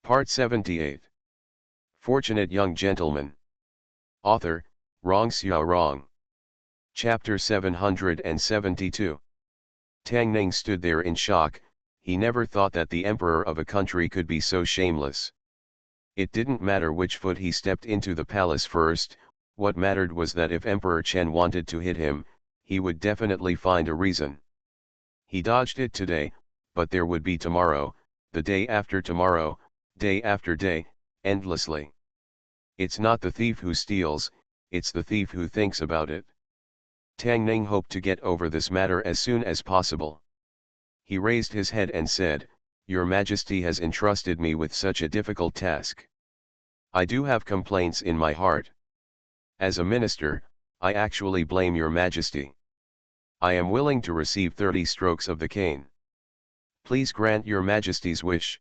Part 78. Fortunate Young Gentleman. Author, Rong Xiao Rong. Chapter 772. Tang Ning stood there in shock. He never thought that the emperor of a country could be so shameless. It didn't matter which foot he stepped into the palace first, what mattered was that if Emperor Chen wanted to hit him, he would definitely find a reason. He dodged it today, but there would be tomorrow, the day after tomorrow, day after day, endlessly. It's not the thief who steals, it's the thief who thinks about it. Tang Ning hoped to get over this matter as soon as possible. He raised his head and said, "Your Majesty has entrusted me with such a difficult task. I do have complaints in my heart. As a minister, I actually blame your Majesty. I am willing to receive 30 strokes of the cane. Please grant your Majesty's wish."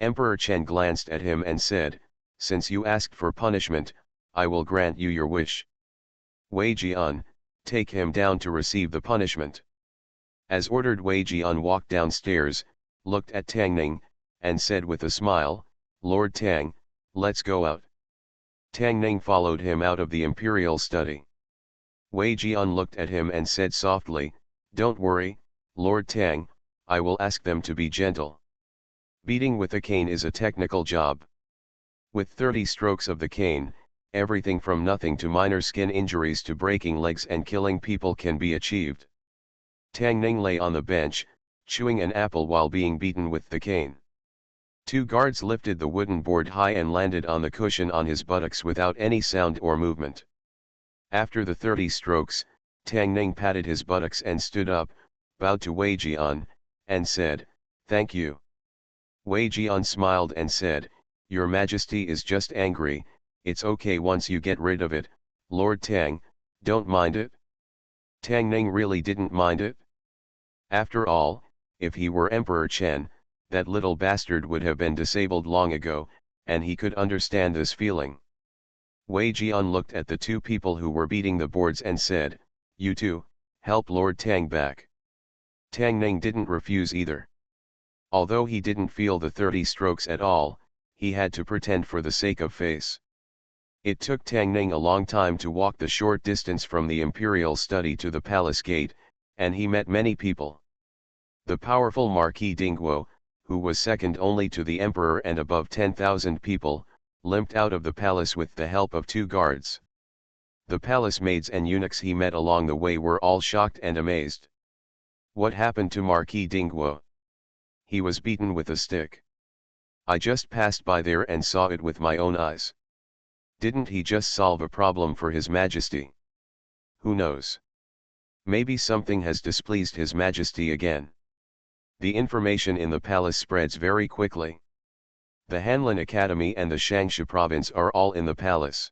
Emperor Chen glanced at him and said, "Since you asked for punishment, I will grant you your wish. Wei Jian, take him down to receive the punishment." As ordered, Wei Jian walked downstairs, looked at Tang Ning, and said with a smile, "Lord Tang, let's go out." Tang Ning followed him out of the imperial study. Wei Jian looked at him and said softly, "Don't worry, Lord Tang, I will ask them to be gentle. Beating with a cane is a technical job. With 30 strokes of the cane, everything from nothing to minor skin injuries to breaking legs and killing people can be achieved." Tang Ning lay on the bench, chewing an apple while being beaten with the cane. 2 guards lifted the wooden board high and landed on the cushion on his buttocks without any sound or movement. After the 30 strokes, Tang Ning patted his buttocks and stood up, bowed to Wei Jian, and said, "Thank you." Wei Jian smiled and said, "Your Majesty is just angry, it's okay once you get rid of it, Lord Tang, don't mind it." Tang Ning really didn't mind it. After all, if he were Emperor Chen, that little bastard would have been disabled long ago, and he could understand this feeling. Wei Jian looked at the 2 people who were beating the boards and said, "You two, help Lord Tang back." Tang Ning didn't refuse either. Although he didn't feel the 30 strokes at all, he had to pretend for the sake of face. It took Tang Ning a long time to walk the short distance from the imperial study to the palace gate, and he met many people. The powerful Marquis Dingguo, who was second only to the emperor and above 10,000 people, limped out of the palace with the help of 2 guards. The palace maids and eunuchs he met along the way were all shocked and amazed. What happened to Marquis Dingguo? He was beaten with a stick. I just passed by there and saw it with my own eyes. Didn't he just solve a problem for His Majesty? Who knows? Maybe something has displeased His Majesty again. The information in the palace spreads very quickly. The Hanlin Academy and the Shangsha province are all in the palace.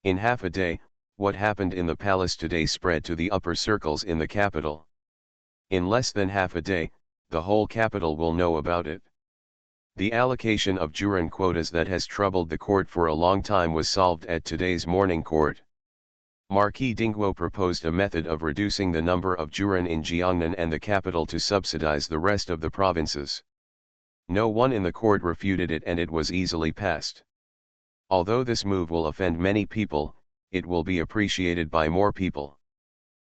In half a day, what happened in the palace today spread to the upper circles in the capital. In less than half a day, the whole capital will know about it. The allocation of juren quotas that has troubled the court for a long time was solved at today's morning court. Marquis Dingguo proposed a method of reducing the number of juren in Jiangnan and the capital to subsidize the rest of the provinces. No one in the court refuted it and it was easily passed. Although this move will offend many people, it will be appreciated by more people.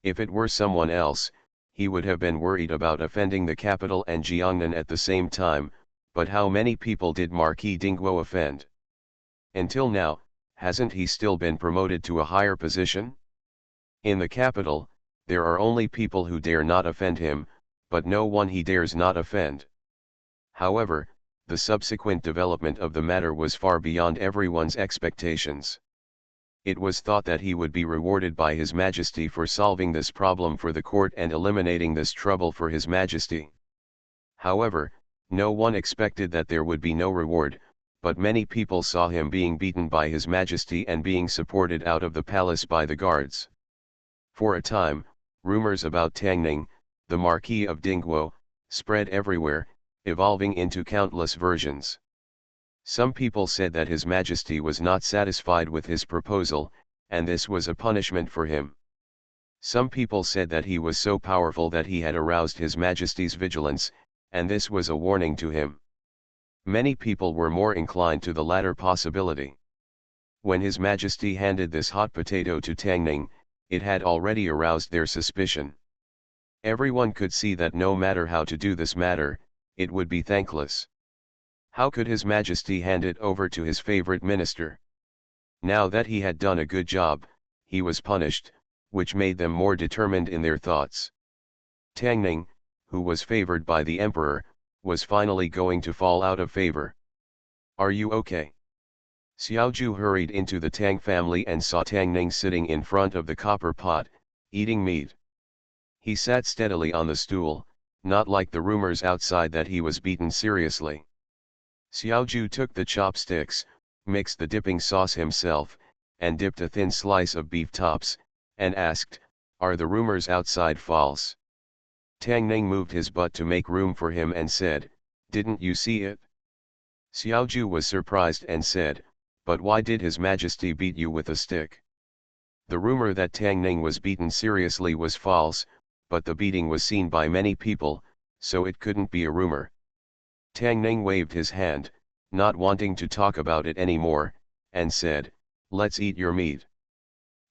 If it were someone else, he would have been worried about offending the capital and Jiangnan at the same time, but how many people did Marquis Dingguo offend? Until now, hasn't he still been promoted to a higher position? In the capital, there are only people who dare not offend him, but no one he dares not offend. However, the subsequent development of the matter was far beyond everyone's expectations. It was thought that he would be rewarded by His Majesty for solving this problem for the court and eliminating this trouble for His Majesty. However, no one expected that there would be no reward, but many people saw him being beaten by His Majesty and being supported out of the palace by the guards. For a time, rumors about Tang Ning, the Marquis of Dingguo, spread everywhere, evolving into countless versions. Some people said that His Majesty was not satisfied with his proposal, and this was a punishment for him. Some people said that he was so powerful that he had aroused His Majesty's vigilance, and this was a warning to him. Many people were more inclined to the latter possibility. When His Majesty handed this hot potato to Tang Ning, it had already aroused their suspicion. Everyone could see that no matter how to do this matter, it would be thankless. How could His Majesty hand it over to his favorite minister? Now that he had done a good job, he was punished, which made them more determined in their thoughts. Tang Ning, who was favored by the emperor, was finally going to fall out of favor. "Are you okay?" Xiaoju hurried into the Tang family and saw Tang Ning sitting in front of the copper pot, eating meat. He sat steadily on the stool, not like the rumors outside that he was beaten seriously. Xiaoju took the chopsticks, mixed the dipping sauce himself, and dipped a thin slice of beef tops, and asked, "Are the rumors outside false?" Tang Ning moved his butt to make room for him and said, "Didn't you see it?" Xiaoju was surprised and said, "But why did His Majesty beat you with a stick?" The rumor that Tang Ning was beaten seriously was false, but the beating was seen by many people, so it couldn't be a rumor. Tang Ning waved his hand, not wanting to talk about it anymore, and said, "Let's eat your meat."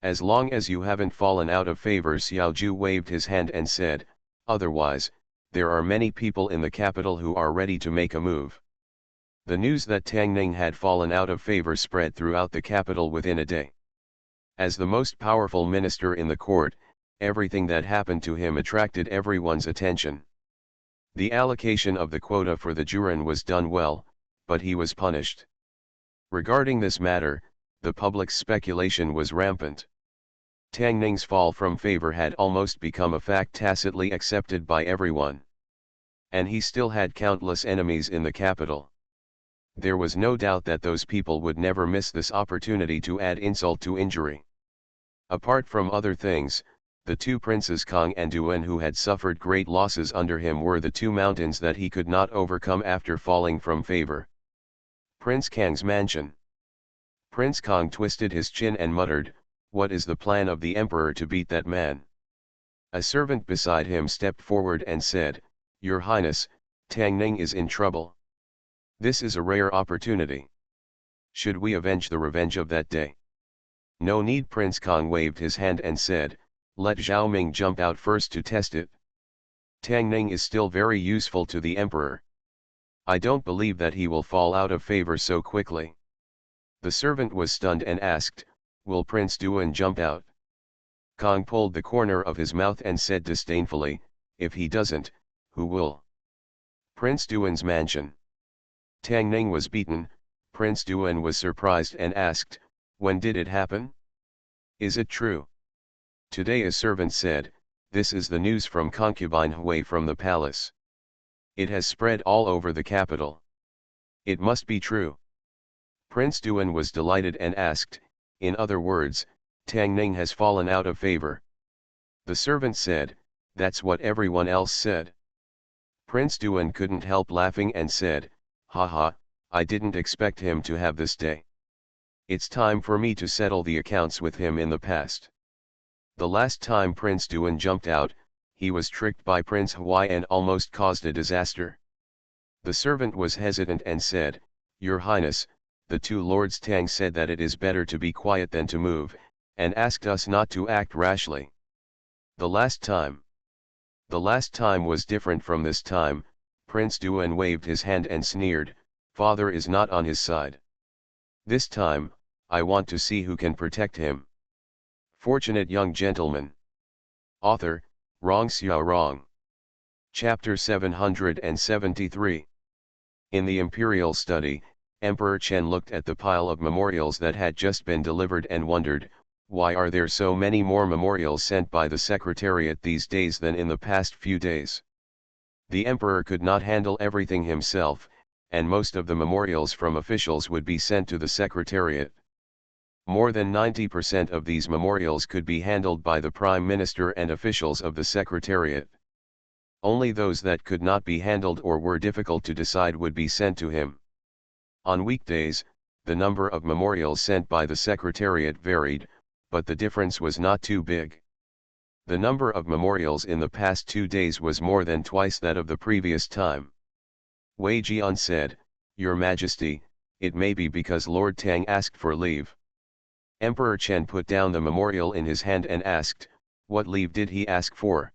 "As long as you haven't fallen out of favor," Xiaoju waved his hand and said, "otherwise, there are many people in the capital who are ready to make a move." The news that Tang Ning had fallen out of favor spread throughout the capital within a day. As the most powerful minister in the court, everything that happened to him attracted everyone's attention. The allocation of the quota for the Juran was done well, but he was punished. Regarding this matter, the public's speculation was rampant. Tang Ning's fall from favor had almost become a fact tacitly accepted by everyone. And he still had countless enemies in the capital. There was no doubt that those people would never miss this opportunity to add insult to injury. Apart from other things, the two princes Kang and Duan who had suffered great losses under him were the two mountains that he could not overcome after falling from favor. Prince Kang's mansion. Prince Kang twisted his chin and muttered, "What is the plan of the emperor to beat that man?" A servant beside him stepped forward and said, "Your Highness, Tang Ning is in trouble. This is a rare opportunity. Should we avenge the revenge of that day?" "No need." Prince Kang waved his hand and said, "Let Zhao Ming jump out first to test it. Tang Ning is still very useful to the emperor. I don't believe that he will fall out of favor so quickly." The servant was stunned and asked, "Will Prince Duan jump out?" Kang pulled the corner of his mouth and said disdainfully, "If he doesn't, who will?" Prince Duan's mansion. Tang Ning was beaten. Prince Duan was surprised and asked, "When did it happen? Is it true?" "Today," a servant said. "This is the news from concubine Hui from the palace. It has spread all over the capital. It must be true." Prince Duan was delighted and asked, "In other words, Tang Ning has fallen out of favor?" The servant said, "That's what everyone else said." Prince Duan couldn't help laughing and said, "Haha, I didn't expect him to have this day. It's time for me to settle the accounts with him in the past." The last time Prince Duan jumped out, he was tricked by Prince Huai and almost caused a disaster. The servant was hesitant and said, "Your Highness, the two lords Tang said that it is better to be quiet than to move, and asked us not to act rashly." The last time was different from this time. Prince Duan waved his hand and sneered, "Father is not on his side. This time, I want to see who can protect him." Fortunate Young Gentleman. Author, Rong Xiao Rong. Chapter 773. In the imperial study, Emperor Chen looked at the pile of memorials that had just been delivered and wondered, why are there so many more memorials sent by the Secretariat these days than in the past few days? The emperor could not handle everything himself, and most of the memorials from officials would be sent to the Secretariat. More than 90% of these memorials could be handled by the Prime Minister and officials of the Secretariat. Only those that could not be handled or were difficult to decide would be sent to him. On weekdays, the number of memorials sent by the Secretariat varied, but the difference was not too big. The number of memorials in the past 2 days was more than twice that of the previous time. Wei Jian said, Your Majesty, it may be because Lord Tang asked for leave. Emperor Chen put down the memorial in his hand and asked, what leave did he ask for?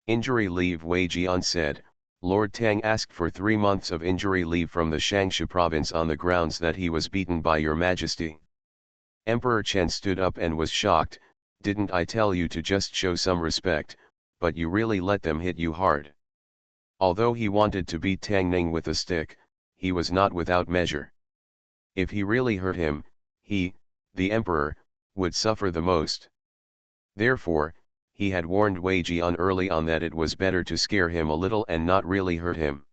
Injury leave. Wei Jian said, Lord Tang asked for 3 months of injury leave from the Shangshu province on the grounds that he was beaten by your Majesty. Emperor Chen stood up and was shocked. Didn't I tell you to just show some respect, but you really let them hit you hard. Although he wanted to beat Tang Ning with a stick, he was not without measure. If he really hurt him, he, the emperor, would suffer the most. Therefore, he had warned Wei Jian early on that it was better to scare him a little and not really hurt him.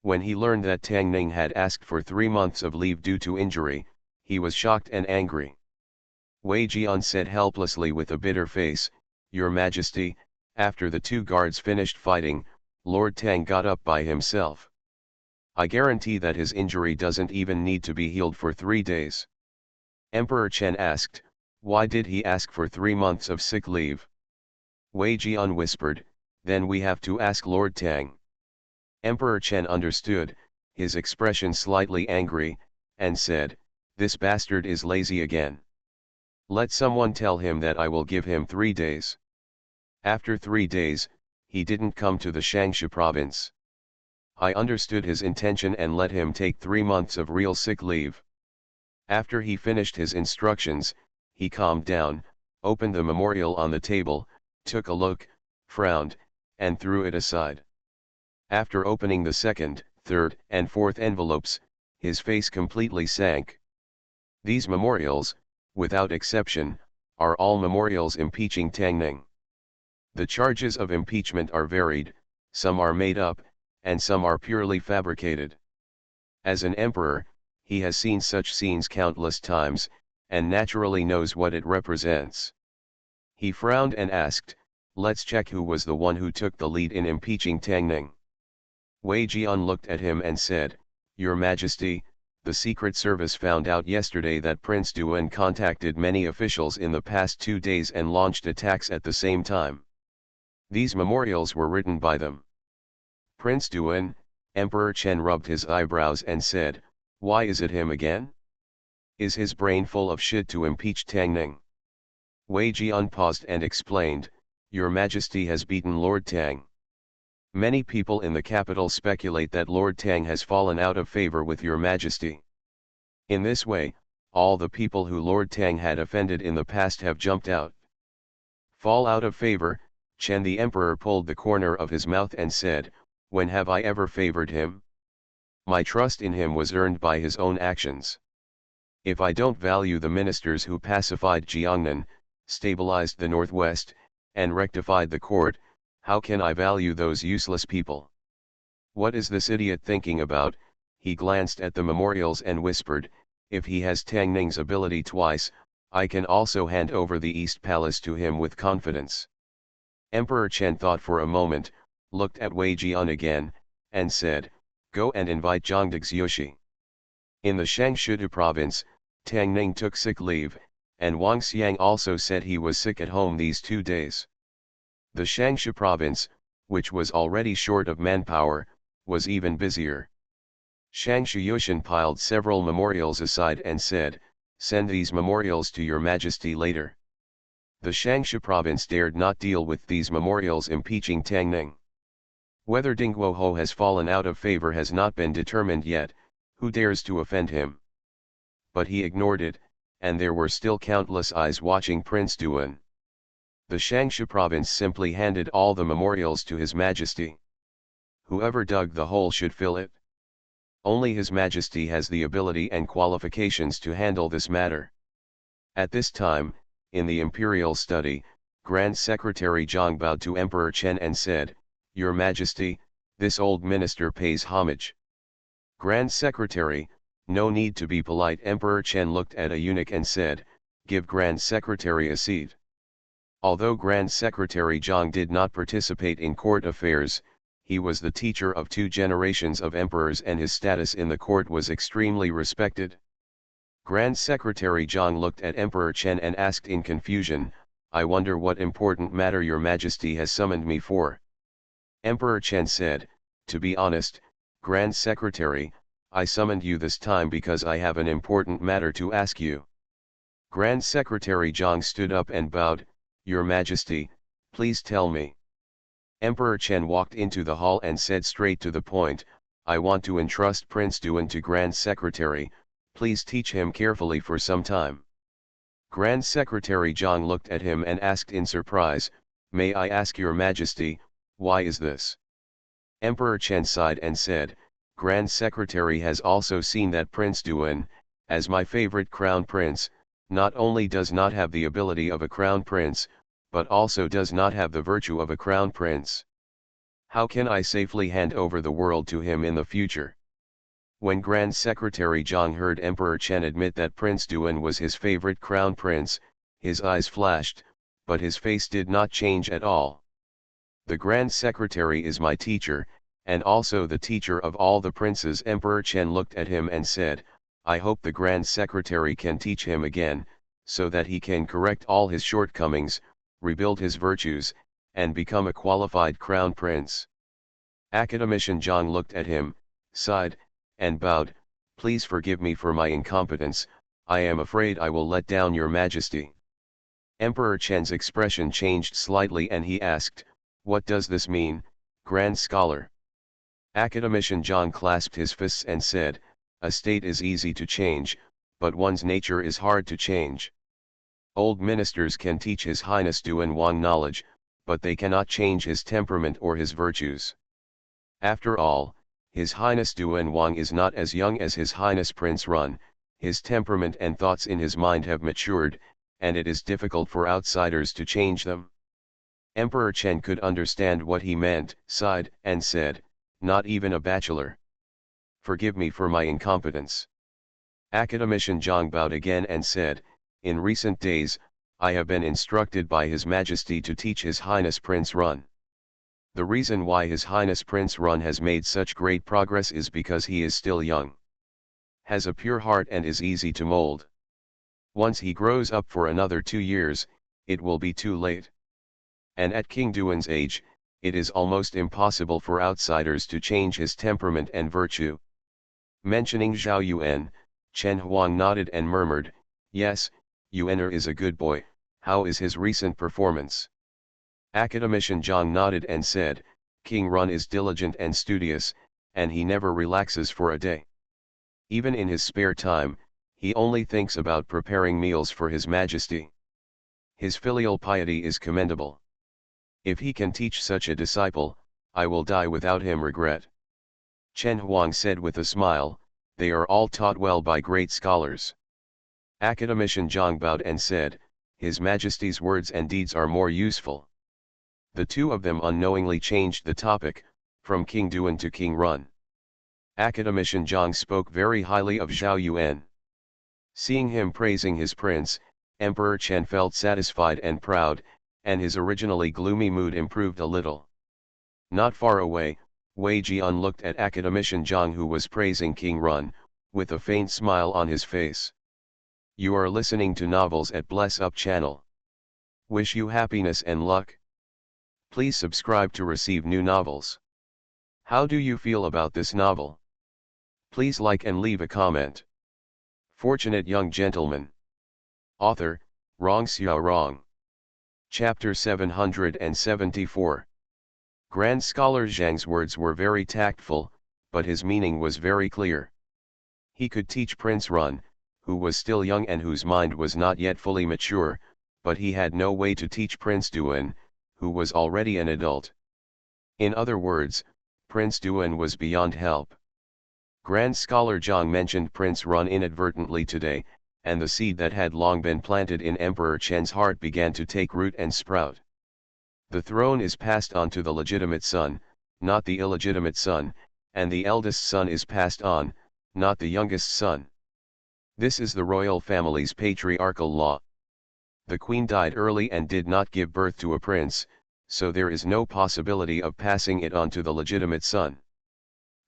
When he learned that Tang Ning had asked for 3 months of leave due to injury, he was shocked and angry. Wei Jian said helplessly with a bitter face, Your Majesty, after the 2 guards finished fighting, Lord Tang got up by himself. I guarantee that his injury doesn't even need to be healed for 3 days. Emperor Chen asked, why did he ask for 3 months of sick leave? Wei Jian whispered, then we have to ask Lord Tang. Emperor Chen understood, his expression slightly angry, and said, this bastard is lazy again. Let someone tell him that I will give him 3 days. After 3 days, he didn't come to the Shangshu province. I understood his intention and let him take 3 months of real sick leave. After he finished his instructions, he calmed down, opened the memorial on the table, took a look, frowned, and threw it aside. After opening the 2nd, 3rd, and 4th envelopes, his face completely sank. These memorials, without exception, are all memorials impeaching Tang Ning. The charges of impeachment are varied, some are made up, and some are purely fabricated. As an emperor, he has seen such scenes countless times, and naturally knows what it represents. He frowned and asked, let's check who was the one who took the lead in impeaching Tang Ning. Wei Jian looked at him and said, Your Majesty, the Secret Service found out yesterday that Prince Duan contacted many officials in the past 2 days and launched attacks at the same time. These memorials were written by them. Prince Duan, Emperor Chen rubbed his eyebrows and said, why is it him again? Is his brain full of shit to impeach Tang Ning? Wei Jian paused and explained, Your Majesty has beaten Lord Tang. Many people in the capital speculate that Lord Tang has fallen out of favor with Your Majesty. In this way, all the people who Lord Tang had offended in the past have jumped out. Fall out of favor, Chen the Emperor pulled the corner of his mouth and said, when have I ever favored him? My trust in him was earned by his own actions. If I don't value the ministers who pacified Jiangnan, stabilized the Northwest, and rectified the court, how can I value those useless people? What is this idiot thinking about? He glanced at the memorials and whispered, if he has Tang Ning's ability twice, I can also hand over the East Palace to him with confidence. Emperor Chen thought for a moment, looked at Wei Jian again, and said, go and invite Zhangde Xioshi. In the Shangshu province, Tang Ning took sick leave, and Wang Xiang also said he was sick at home these 2 days. The Shangshu province, which was already short of manpower, was even busier. Shangshu Yushin piled several memorials aside and said, send these memorials to Your Majesty later. The Shangshu province dared not deal with these memorials impeaching Tang Ning. Whether Ding Guoho has fallen out of favor has not been determined yet, who dares to offend him? But he ignored it, and there were still countless eyes watching Prince Duan. The Shangshu province simply handed all the memorials to His Majesty. Whoever dug the hole should fill it. Only His Majesty has the ability and qualifications to handle this matter. At this time, in the imperial study, Grand Secretary Zhang bowed to Emperor Chen and said, Your Majesty, this old minister pays homage. Grand Secretary, no need to be polite. Emperor Chen looked at a eunuch and said, give Grand Secretary a seat. Although Grand Secretary Zhang did not participate in court affairs, he was the teacher of 2 generations of emperors and his status in the court was extremely respected. Grand Secretary Zhang looked at Emperor Chen and asked in confusion, I wonder what important matter Your Majesty has summoned me for. Emperor Chen said, to be honest, Grand Secretary, I summoned you this time because I have an important matter to ask you. Grand Secretary Zhang stood up and bowed, Your Majesty, please tell me. Emperor Chen walked into the hall and said straight to the point, I want to entrust Prince Duan to Grand Secretary, please teach him carefully for some time. Grand Secretary Zhang looked at him and asked in surprise, May I ask Your Majesty, why is this? Emperor Chen sighed and said, Grand Secretary has also seen that Prince Duan, as my favorite crown prince, not only does not have the ability of a crown prince, but also does not have the virtue of a crown prince. How can I safely hand over the world to him in the future? When Grand Secretary Zhang heard Emperor Chen admit that Prince Duan was his favorite crown prince, his eyes flashed, but his face did not change at all. The Grand Secretary is my teacher, and also the teacher of all the princes. Emperor Chen looked at him and said, I hope the Grand Secretary can teach him again, so that he can correct all his shortcomings, rebuild his virtues, and become a qualified crown prince. Academician Zhang looked at him, sighed, and bowed, Please forgive me for my incompetence, I am afraid I will let down Your Majesty. Emperor Chen's expression changed slightly and he asked, What does this mean, Grand Scholar? Academician Zhang clasped his fists and said, A state is easy to change, but one's nature is hard to change. Old ministers can teach His Highness Duan Wang knowledge, but they cannot change his temperament or his virtues. After all, His Highness Duan Wang is not as young as His Highness Prince Run, his temperament and thoughts in his mind have matured, and it is difficult for outsiders to change them. Emperor Chen could understand what he meant, sighed, and said, Not even a bachelor. Forgive me for my incompetence. Academician Zhang bowed again and said, In recent days, I have been instructed by His Majesty to teach His Highness Prince Run. The reason why His Highness Prince Run has made such great progress is because he is still young, has a pure heart and is easy to mold. Once he grows up for another 2 years, it will be too late. And at King Duan's age, it is almost impossible for outsiders to change his temperament and virtue. Mentioning Zhao Yuan, Chen Huang nodded and murmured, Yes, Yuaner is a good boy, how is his recent performance? Academician Zhang nodded and said, King Run is diligent and studious, and he never relaxes for a day. Even in his spare time, he only thinks about preparing meals for His Majesty. His filial piety is commendable. If he can teach such a disciple, I will die without him regret. Chen Huang said with a smile, They are all taught well by great scholars. Academician Zhang bowed and said, His Majesty's words and deeds are more useful. The two of them unknowingly changed the topic, from King Duan to King Run. Academician Zhang spoke very highly of Zhao Yuan. Seeing him praising his prince, Emperor Chen felt satisfied and proud, and his originally gloomy mood improved a little. Not far away, Wei Jian looked at Academician Zhang who was praising King Run, with a faint smile on his face. You are listening to novels at Bless Up channel. Wish you happiness and luck. Please subscribe to receive new novels. How do you feel about this novel? Please like and leave a comment. Fortunate Young Gentleman. Author, Rong Xiao Rong. Chapter 774. Grand Scholar Zhang's words were very tactful, but his meaning was very clear. He could teach Prince Run, who was still young and whose mind was not yet fully mature, but he had no way to teach Prince Duan, who was already an adult. In other words, Prince Duan was beyond help. Grand Scholar Zhang mentioned Prince Run inadvertently today, and the seed that had long been planted in Emperor Chen's heart began to take root and sprout. The throne is passed on to the legitimate son, not the illegitimate son, and the eldest son is passed on, not the youngest son. This is the royal family's patriarchal law. The queen died early and did not give birth to a prince, so there is no possibility of passing it on to the legitimate son.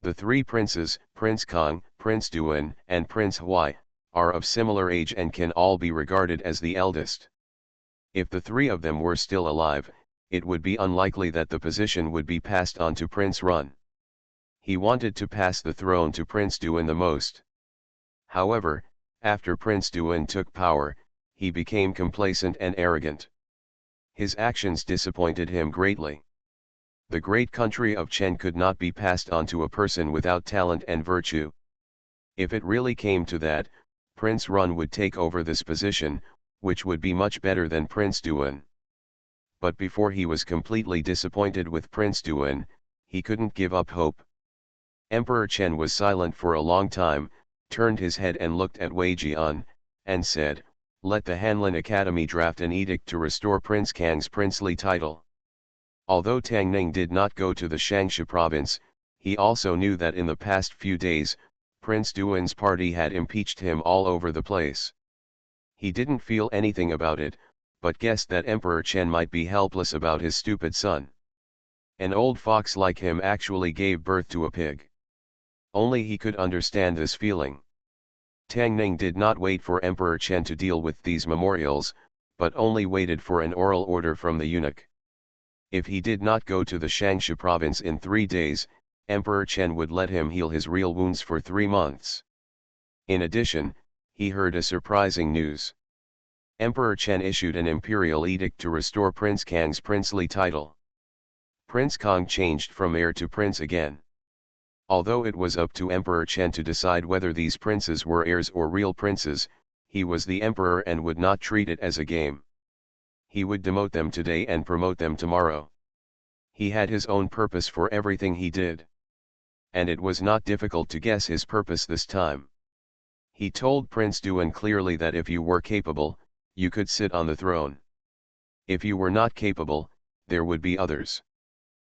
The three princes, Prince Kong, Prince Duan, and Prince Huai, are of similar age and can all be regarded as the eldest. If the three of them were still alive, it would be unlikely that the position would be passed on to Prince Run. He wanted to pass the throne to Prince Duan the most. However, after Prince Duan took power, he became complacent and arrogant. His actions disappointed him greatly. The great country of Chen could not be passed on to a person without talent and virtue. If it really came to that, Prince Run would take over this position, which would be much better than Prince Duan. But before he was completely disappointed with Prince Duan, he couldn't give up hope. Emperor Chen was silent for a long time, turned his head and looked at Wei Jian, and said, "Let the Hanlin Academy draft an edict to restore Prince Kang's princely title." Although Tang Ning did not go to the Shaanxi province, he also knew that in the past few days, Prince Duan's party had impeached him all over the place. He didn't feel anything about it, but guessed that Emperor Chen might be helpless about his stupid son. An old fox like him actually gave birth to a pig. Only he could understand this feeling. Tang Ning did not wait for Emperor Chen to deal with these memorials, but only waited for an oral order from the eunuch. If he did not go to the Shaanxi province in 3 days, Emperor Chen would let him heal his real wounds for 3 months. In addition, he heard a surprising news. Emperor Chen issued an imperial edict to restore Prince Kang's princely title. Prince Kang changed from heir to prince again. Although it was up to Emperor Chen to decide whether these princes were heirs or real princes, he was the emperor and would not treat it as a game. He would demote them today and promote them tomorrow. He had his own purpose for everything he did. And it was not difficult to guess his purpose this time. He told Prince Duan clearly that if you were capable, you could sit on the throne. If you were not capable, there would be others.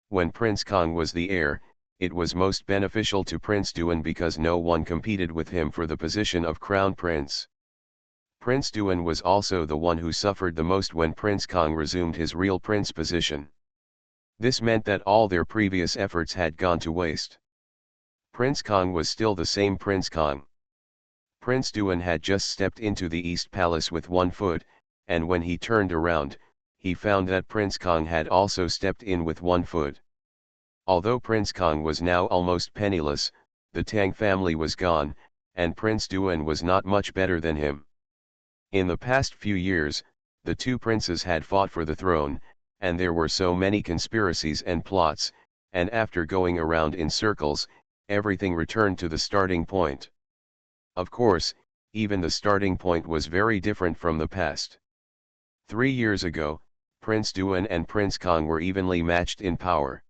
When Prince Kang was the heir, it was most beneficial to Prince Duan because no one competed with him for the position of crown prince. Prince Duan was also the one who suffered the most when Prince Kang resumed his real prince position. This meant that all their previous efforts had gone to waste. Prince Kang was still the same Prince Kang. Prince Duan had just stepped into the East Palace with one foot, and when he turned around, he found that Prince Kang had also stepped in with one foot. Although Prince Kang was now almost penniless, the Tang family was gone, and Prince Duan was not much better than him. In the past few years, the two princes had fought for the throne, and there were so many conspiracies and plots, and after going around in circles, everything returned to the starting point. Of course, even the starting point was very different from the past. 3 years ago, Prince Duan and Prince Kang were evenly matched in power.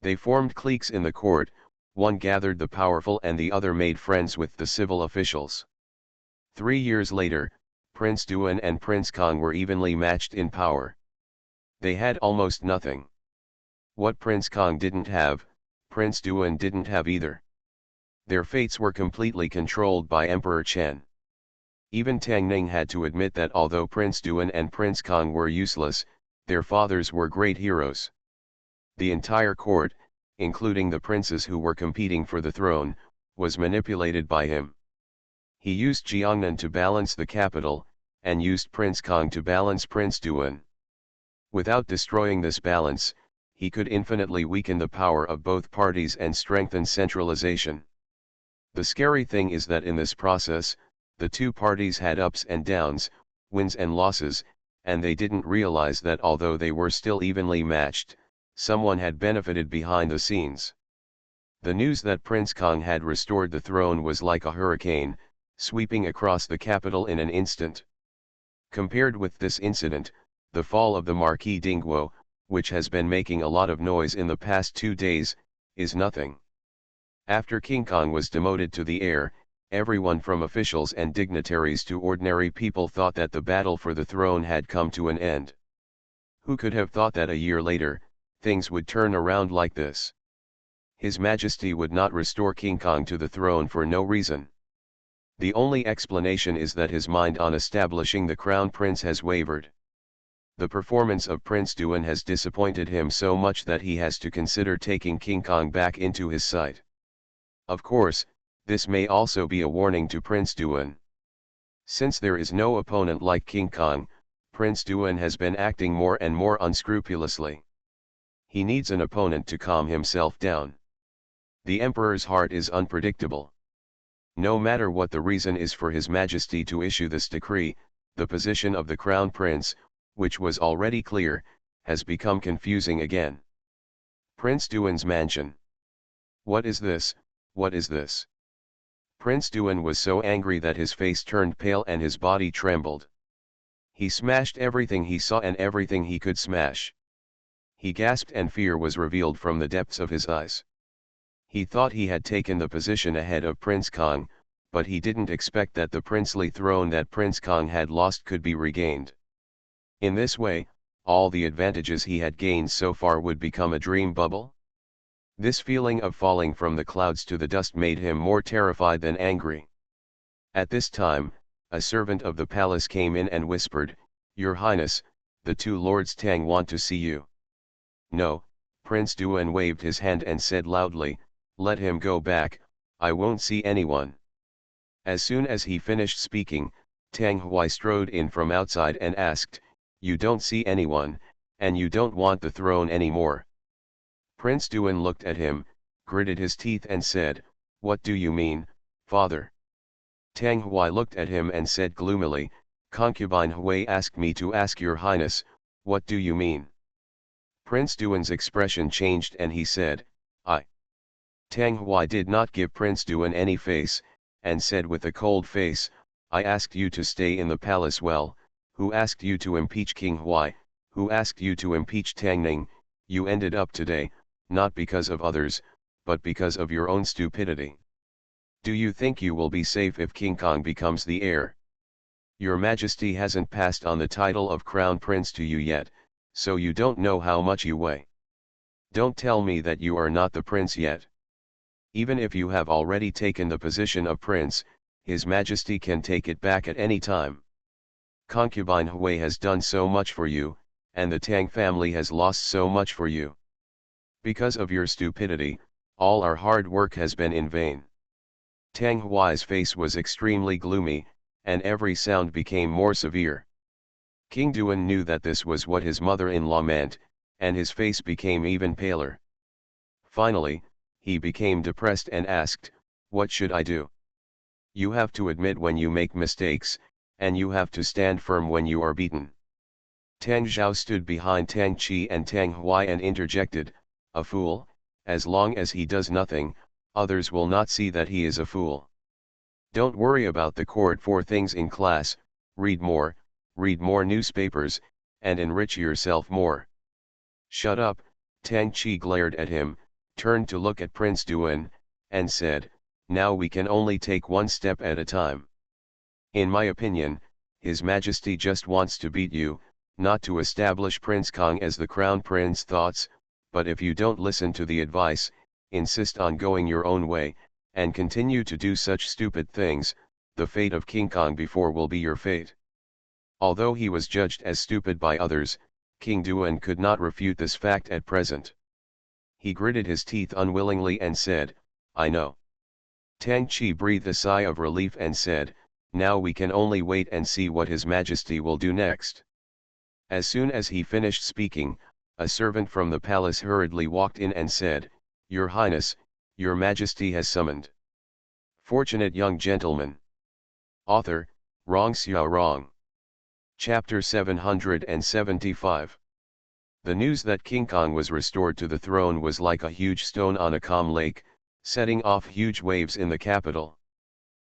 They formed cliques in the court, one gathered the powerful and the other made friends with the civil officials. 3 years later, Prince Duan and Prince Kang were evenly matched in power. They had almost nothing. What Prince Kang didn't have, Prince Duan didn't have either. Their fates were completely controlled by Emperor Chen. Even Tang Ning had to admit that although Prince Duan and Prince Kang were useless, their fathers were great heroes. The entire court, including the princes who were competing for the throne, was manipulated by him. He used Jiangnan to balance the capital, and used Prince Kang to balance Prince Duan. Without destroying this balance, he could infinitely weaken the power of both parties and strengthen centralization. The scary thing is that in this process, the two parties had ups and downs, wins and losses, and they didn't realize that although they were still evenly matched, someone had benefited behind the scenes. The news that Prince Kang had restored the throne was like a hurricane, sweeping across the capital in an instant. Compared with this incident, the fall of the Marquis Dingguo, which has been making a lot of noise in the past 2 days, is nothing. After King Kang was demoted to the heir, everyone from officials and dignitaries to ordinary people thought that the battle for the throne had come to an end. Who could have thought that a year later, things would turn around like this? His Majesty would not restore King Kang to the throne for no reason. The only explanation is that his mind on establishing the crown prince has wavered. The performance of Prince Duan has disappointed him so much that he has to consider taking King Kang back into his sight. Of course, this may also be a warning to Prince Duan. Since there is no opponent like King Kang, Prince Duan has been acting more and more unscrupulously. He needs an opponent to calm himself down. The emperor's heart is unpredictable. No matter what the reason is for His Majesty to issue this decree, the position of the crown prince, which was already clear, has become confusing again. Prince Duan's mansion. What is this, what is this? Prince Duan was so angry that his face turned pale and his body trembled. He smashed everything he saw and everything he could smash. He gasped and fear was revealed from the depths of his eyes. He thought he had taken the position ahead of Prince Kong, but he didn't expect that the princely throne that Prince Kong had lost could be regained. In this way, all the advantages he had gained so far would become a dream bubble. This feeling of falling from the clouds to the dust made him more terrified than angry. At this time, a servant of the palace came in and whispered, "Your Highness, the two lords Tang want to see you." "No," Prince Duan waved his hand and said loudly, "Let him go back, I won't see anyone." As soon as he finished speaking, Tang Hui strode in from outside and asked, "You don't see anyone, and you don't want the throne anymore?" Prince Duan looked at him, gritted his teeth and said, "What do you mean, father?" Tang Hui looked at him and said gloomily, "Concubine Hui asked me to ask your highness, what do you mean?" Prince Duan's expression changed and he said, "I." Tang Hui did not give Prince Duan any face, and said with a cold face, "I asked you to stay in the palace. Well, who asked you to impeach King Hui, who asked you to impeach Tang Ning? You ended up today, not because of others, but because of your own stupidity. Do you think you will be safe if King Kong becomes the heir? Your Majesty hasn't passed on the title of Crown Prince to you yet, so you don't know how much you weigh. Don't tell me that you are not the prince yet. Even if you have already taken the position of prince, His Majesty can take it back at any time. Concubine Hui has done so much for you, and the Tang family has lost so much for you. Because of your stupidity, all our hard work has been in vain." Tang Hui's face was extremely gloomy, and every sound became more severe. King Duan knew that this was what his mother-in-law meant, and his face became even paler. Finally, he became depressed and asked, "What should I do?" "You have to admit when you make mistakes, and you have to stand firm when you are beaten." Tang Zhao stood behind Tang Qi and Tang Hui and interjected, "A fool, as long as he does nothing, others will not see that he is a fool. Don't worry about the court 4 things in class, read more newspapers, and enrich yourself more." "Shut up," Tang Qi glared at him, turned to look at Prince Duan, and said, "Now we can only take one step at a time. In my opinion, His Majesty just wants to beat you, not to establish Prince Kong as the crown prince thoughts, but if you don't listen to the advice, insist on going your own way, and continue to do such stupid things, the fate of King Kong before will be your fate." Although he was judged as stupid by others, King Duan could not refute this fact at present. He gritted his teeth unwillingly and said, "I know." Tang Qi breathed a sigh of relief and said, "Now we can only wait and see what His Majesty will do next." As soon as he finished speaking, a servant from the palace hurriedly walked in and said, "Your Highness, your Majesty has summoned." Fortunate Young Gentleman. Author, Rong Xiao Rong. Chapter 775. The news that King Kong was restored to the throne was like a huge stone on a calm lake, setting off huge waves in the capital.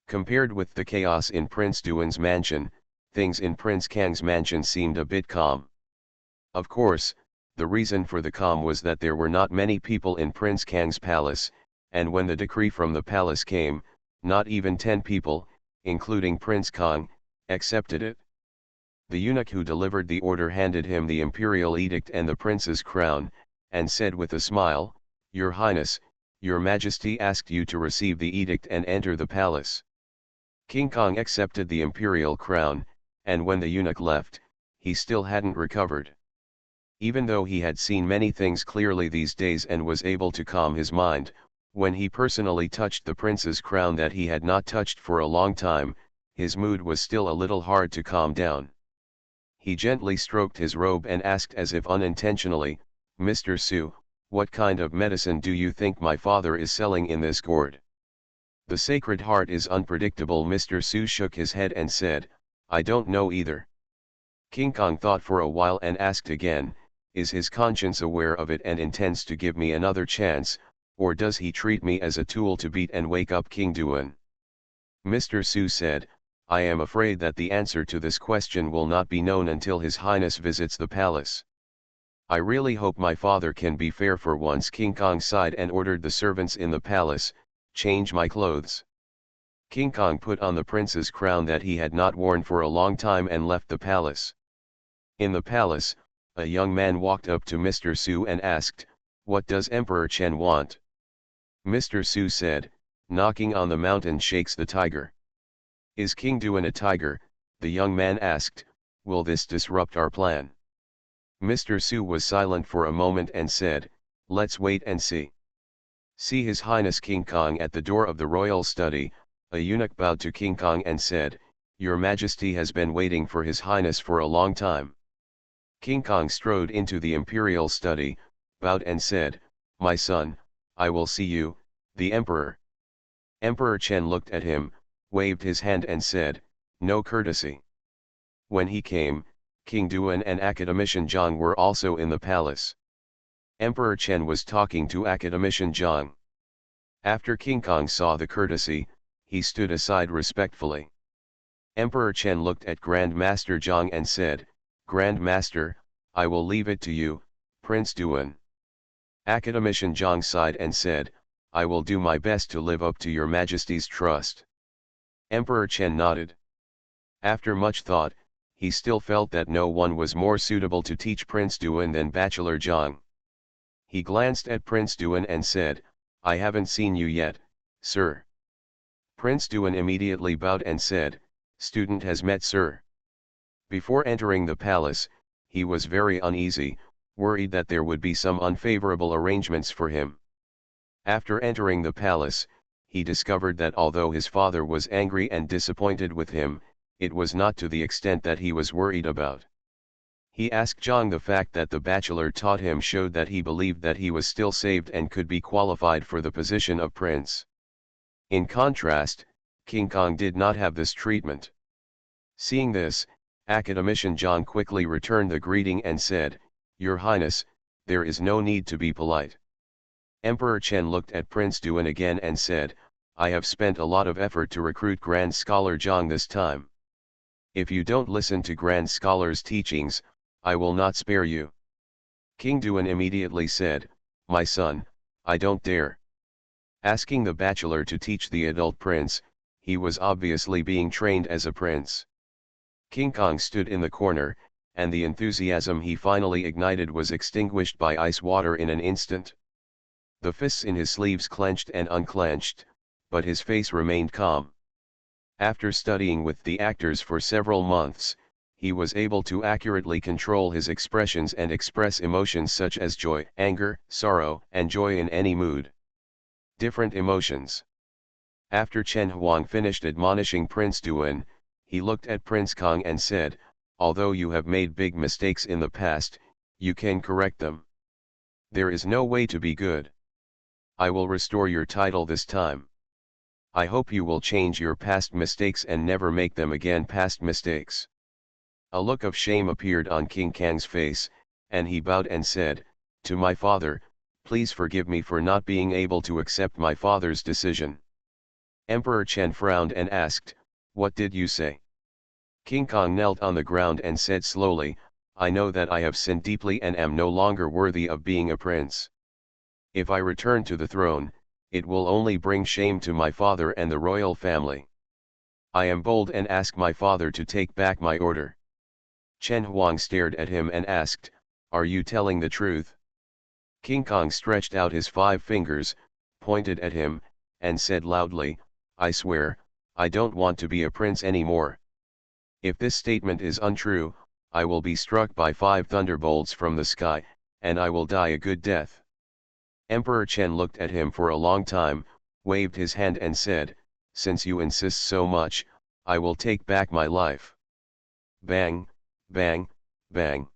Compared with the chaos in Prince Duan's mansion, things in Prince Kang's mansion seemed a bit calm. Of course, the reason for the calm was that there were not many people in Prince Kang's palace, and when the decree from the palace came, not even 10 people, including Prince Kong, accepted it. The eunuch who delivered the order handed him the imperial edict and the prince's crown, and said with a smile, "Your Highness, your Majesty asked you to receive the edict and enter the palace." King Kong accepted the imperial crown, and when the eunuch left, he still hadn't recovered. Even though he had seen many things clearly these days and was able to calm his mind, when he personally touched the prince's crown that he had not touched for a long time, his mood was still a little hard to calm down. He gently stroked his robe and asked as if unintentionally, "Mr. Su, What kind of medicine do you think my father is selling in this gourd? The Sacred Heart is unpredictable. Mr. Su shook his head and said, I don't know either. King Kong thought for a while and asked again, is his conscience aware of it and intends to give me another chance, or does he treat me as a tool to beat and wake up King Duan? Mr. Su said, I am afraid that the answer to this question will not be known until His Highness visits the palace. I really hope my father can be fair for once. King Kong sighed and ordered the servants in the palace, change my clothes. King Kong put on the prince's crown that he had not worn for a long time and left the palace. In the palace, a young man walked up to Mr. Su and asked, what does Emperor Chen want? Mr. Su said, knocking on the mountain shakes the tiger. Is King Duan a tiger? The young man asked, will this disrupt our plan? Mr. Su was silent for a moment and said, let's wait and see. See His Highness King Kong. At the door of the royal study, a eunuch bowed to King Kong and said, Your Majesty has been waiting for His Highness for a long time. King Kong strode into the imperial study, bowed and said, my son, I will see you, the Emperor. Emperor Chen looked at him, waved his hand and said, no courtesy. When he came, King Duan and Academician Zhang were also in the palace. Emperor Chen was talking to Academician Zhang. After King Kong saw the courtesy, he stood aside respectfully. Emperor Chen looked at Grand Master Zhang and said, Grand Master, I will leave it to you, Prince Duan. Academician Zhang sighed and said, I will do my best to live up to your Majesty's trust. Emperor Chen nodded. After much thought, he still felt that no one was more suitable to teach Prince Duan than Bachelor Zhang. He glanced at Prince Duan and said, I haven't seen you yet, sir. Prince Duan immediately bowed and said, student has met sir. Before entering the palace, he was very uneasy, worried that there would be some unfavorable arrangements for him. After entering the palace, he discovered that although his father was angry and disappointed with him, it was not to the extent that he was worried about. He asked Zhang the fact that the bachelor taught him showed that he believed that he was still saved and could be qualified for the position of prince. In contrast, King Kong did not have this treatment. Seeing this, Academician Zhang quickly returned the greeting and said, Your Highness, there is no need to be polite. Emperor Chen looked at Prince Duan again and said, I have spent a lot of effort to recruit Grand Scholar Zhang this time. If you don't listen to Grand Scholar's teachings, I will not spare you. King Duan immediately said, My son, I don't dare. Asking the bachelor to teach the adult prince, he was obviously being trained as a prince. King Kong stood in the corner, and the enthusiasm he finally ignited was extinguished by ice water in an instant. The fists in his sleeves clenched and unclenched, but his face remained calm. After studying with the actors for several months, he was able to accurately control his expressions and express emotions such as joy, anger, sorrow, and joy in any mood. Different emotions. After Chen Huang finished admonishing Prince Duan, he looked at Prince Kong and said, although you have made big mistakes in the past, you can correct them. There is no way to be good. I will restore your title this time. I hope you will change your past mistakes and never make them again. Past mistakes. A look of shame appeared on King Kang's face, and he bowed and said, To my father, please forgive me for not being able to accept my father's decision. Emperor Chen frowned and asked, What did you say? King Kong knelt on the ground and said slowly, I know that I have sinned deeply and am no longer worthy of being a prince. If I return to the throne, it will only bring shame to my father and the royal family. I am bold and ask my father to take back my order. Chen Huang stared at him and asked, Are you telling the truth? King Kong stretched out his 5 fingers, pointed at him, and said loudly, I swear, I don't want to be a prince anymore. If this statement is untrue, I will be struck by 5 thunderbolts from the sky, and I will die a good death. Emperor Chen looked at him for a long time, waved his hand and said, Since you insist so much, I will take back my life. Bang, bang, bang.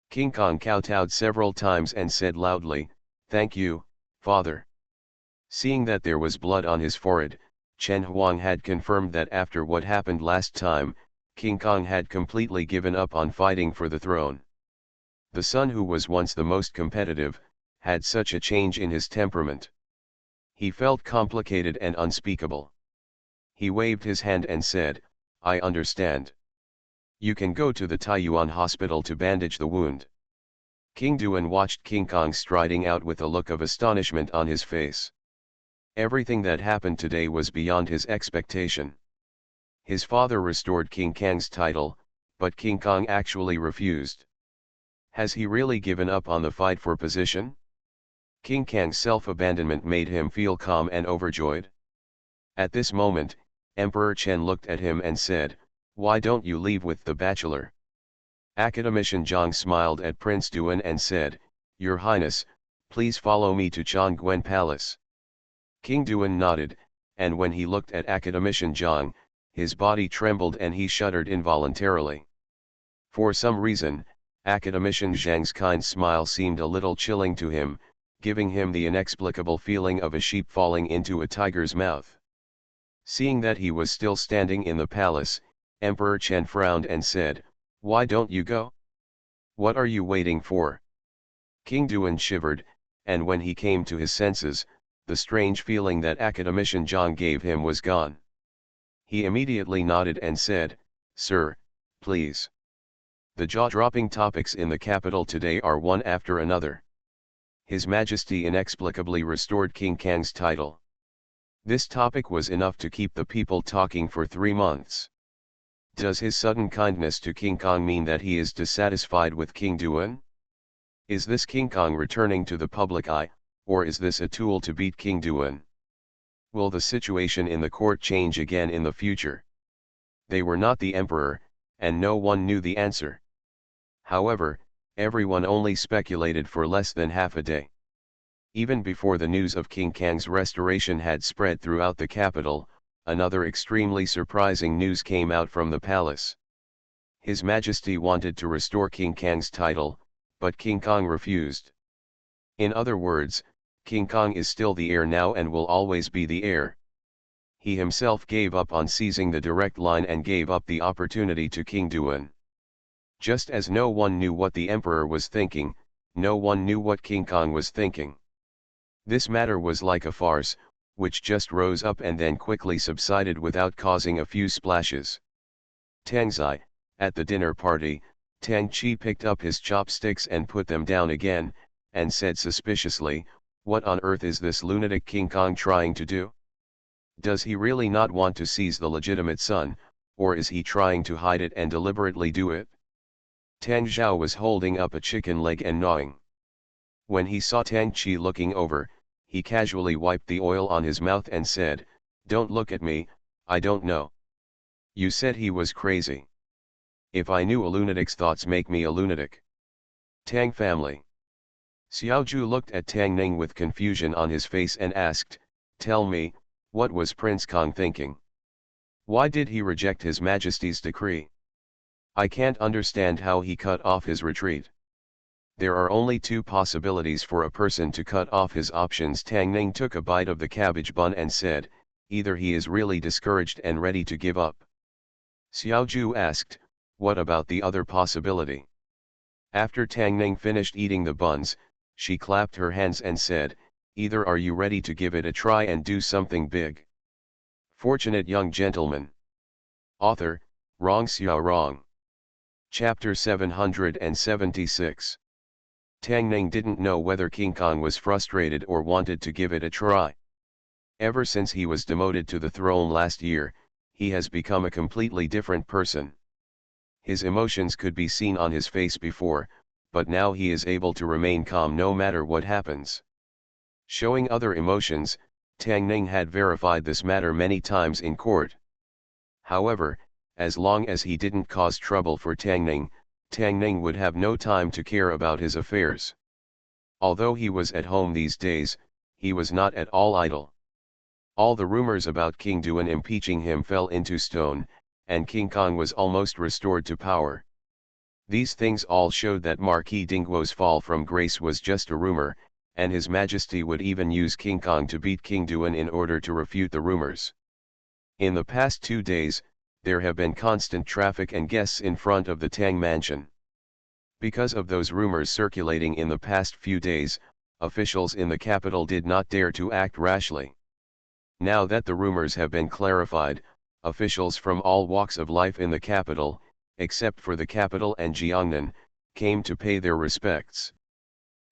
King Kong kowtowed several times and said loudly, Thank you, father. Seeing that there was blood on his forehead, Chen Huang had confirmed that after what happened last time, King Kong had completely given up on fighting for the throne. The son who was once the most competitive, had such a change in his temperament. He felt complicated and unspeakable. He waved his hand and said, I understand. You can go to the Taiyuan hospital to bandage the wound. King Duan watched King Kong striding out with a look of astonishment on his face. Everything that happened today was beyond his expectation. His father restored King Kang's title, but King Kong actually refused. Has he really given up on the fight for position? King Kang's self-abandonment made him feel calm and overjoyed. At this moment, Emperor Chen looked at him and said, Why don't you leave with the bachelor? Academician Zhang smiled at Prince Duan and said, Your Highness, please follow me to Chongguan Palace. King Duan nodded, and when he looked at Academician Zhang, his body trembled and he shuddered involuntarily. For some reason, Academician Zhang's kind smile seemed a little chilling to him, giving him the inexplicable feeling of a sheep falling into a tiger's mouth. Seeing that he was still standing in the palace, Emperor Chen frowned and said, Why don't you go? What are you waiting for? King Duan shivered, and when he came to his senses, the strange feeling that Academician Zhang gave him was gone. He immediately nodded and said, Sir, please. The jaw-dropping topics in the capital today are one after another. His Majesty inexplicably restored King Kang's title. This topic was enough to keep the people talking for 3 months. Does his sudden kindness to King Kong mean that he is dissatisfied with King Duan? Is this King Kong returning to the public eye, or is this a tool to beat King Duan? Will the situation in the court change again in the future? They were not the emperor, and no one knew the answer. However, everyone only speculated for less than half a day. Even before the news of King Kang's restoration had spread throughout the capital, another extremely surprising news came out from the palace. His Majesty wanted to restore King Kang's title, but King Kong refused. In other words, King Kong is still the heir now and will always be the heir. He himself gave up on seizing the direct line and gave up the opportunity to King Duan. Just as no one knew what the emperor was thinking, no one knew what King Kong was thinking. This matter was like a farce, which just rose up and then quickly subsided without causing a few splashes. Tang Zai, at the dinner party, Tang Chi picked up his chopsticks and put them down again, and said suspiciously, What on earth is this lunatic King Kong trying to do? Does he really not want to seize the legitimate son, or is he trying to hide it and deliberately do it? Tang Zhao was holding up a chicken leg and gnawing. When he saw Tang Chi looking over, he casually wiped the oil on his mouth and said, Don't look at me, I don't know. You said he was crazy. If I knew a lunatic's thoughts make me a lunatic. Tang family. Xiaoju looked at Tang Ning with confusion on his face and asked, Tell me, what was Prince Kong thinking? Why did he reject His Majesty's decree? I can't understand how he cut off his retreat. There are only 2 possibilities for a person to cut off his options. Tang Ning took a bite of the cabbage bun and said, either he is really discouraged and ready to give up. Xiaoju asked, what about the other possibility? After Tang Ning finished eating the buns, she clapped her hands and said, either are you ready to give it a try and do something big? Fortunate young gentleman. Author, Rong Xiao Rong. Chapter 776. Tang Ning didn't know whether King Kong was frustrated or wanted to give it a try. Ever since he was demoted to the throne last year, he has become a completely different person. His emotions could be seen on his face before, but now he is able to remain calm no matter what happens. Showing other emotions, Tang Ning had verified this matter many times in court. However, as long as he didn't cause trouble for Tang Ning would have no time to care about his affairs. Although he was at home these days, he was not at all idle. All the rumors about King Duan impeaching him fell into stone, and King Kong was almost restored to power. These things all showed that Marquis Dingguo's fall from grace was just a rumor, and His Majesty would even use King Kong to beat King Duan in order to refute the rumors. In the past 2 days, there have been constant traffic and guests in front of the Tang mansion. Because of those rumors circulating in the past few days, officials in the capital did not dare to act rashly. Now that the rumors have been clarified, officials from all walks of life in the capital, except for the capital and Jiangnan, came to pay their respects.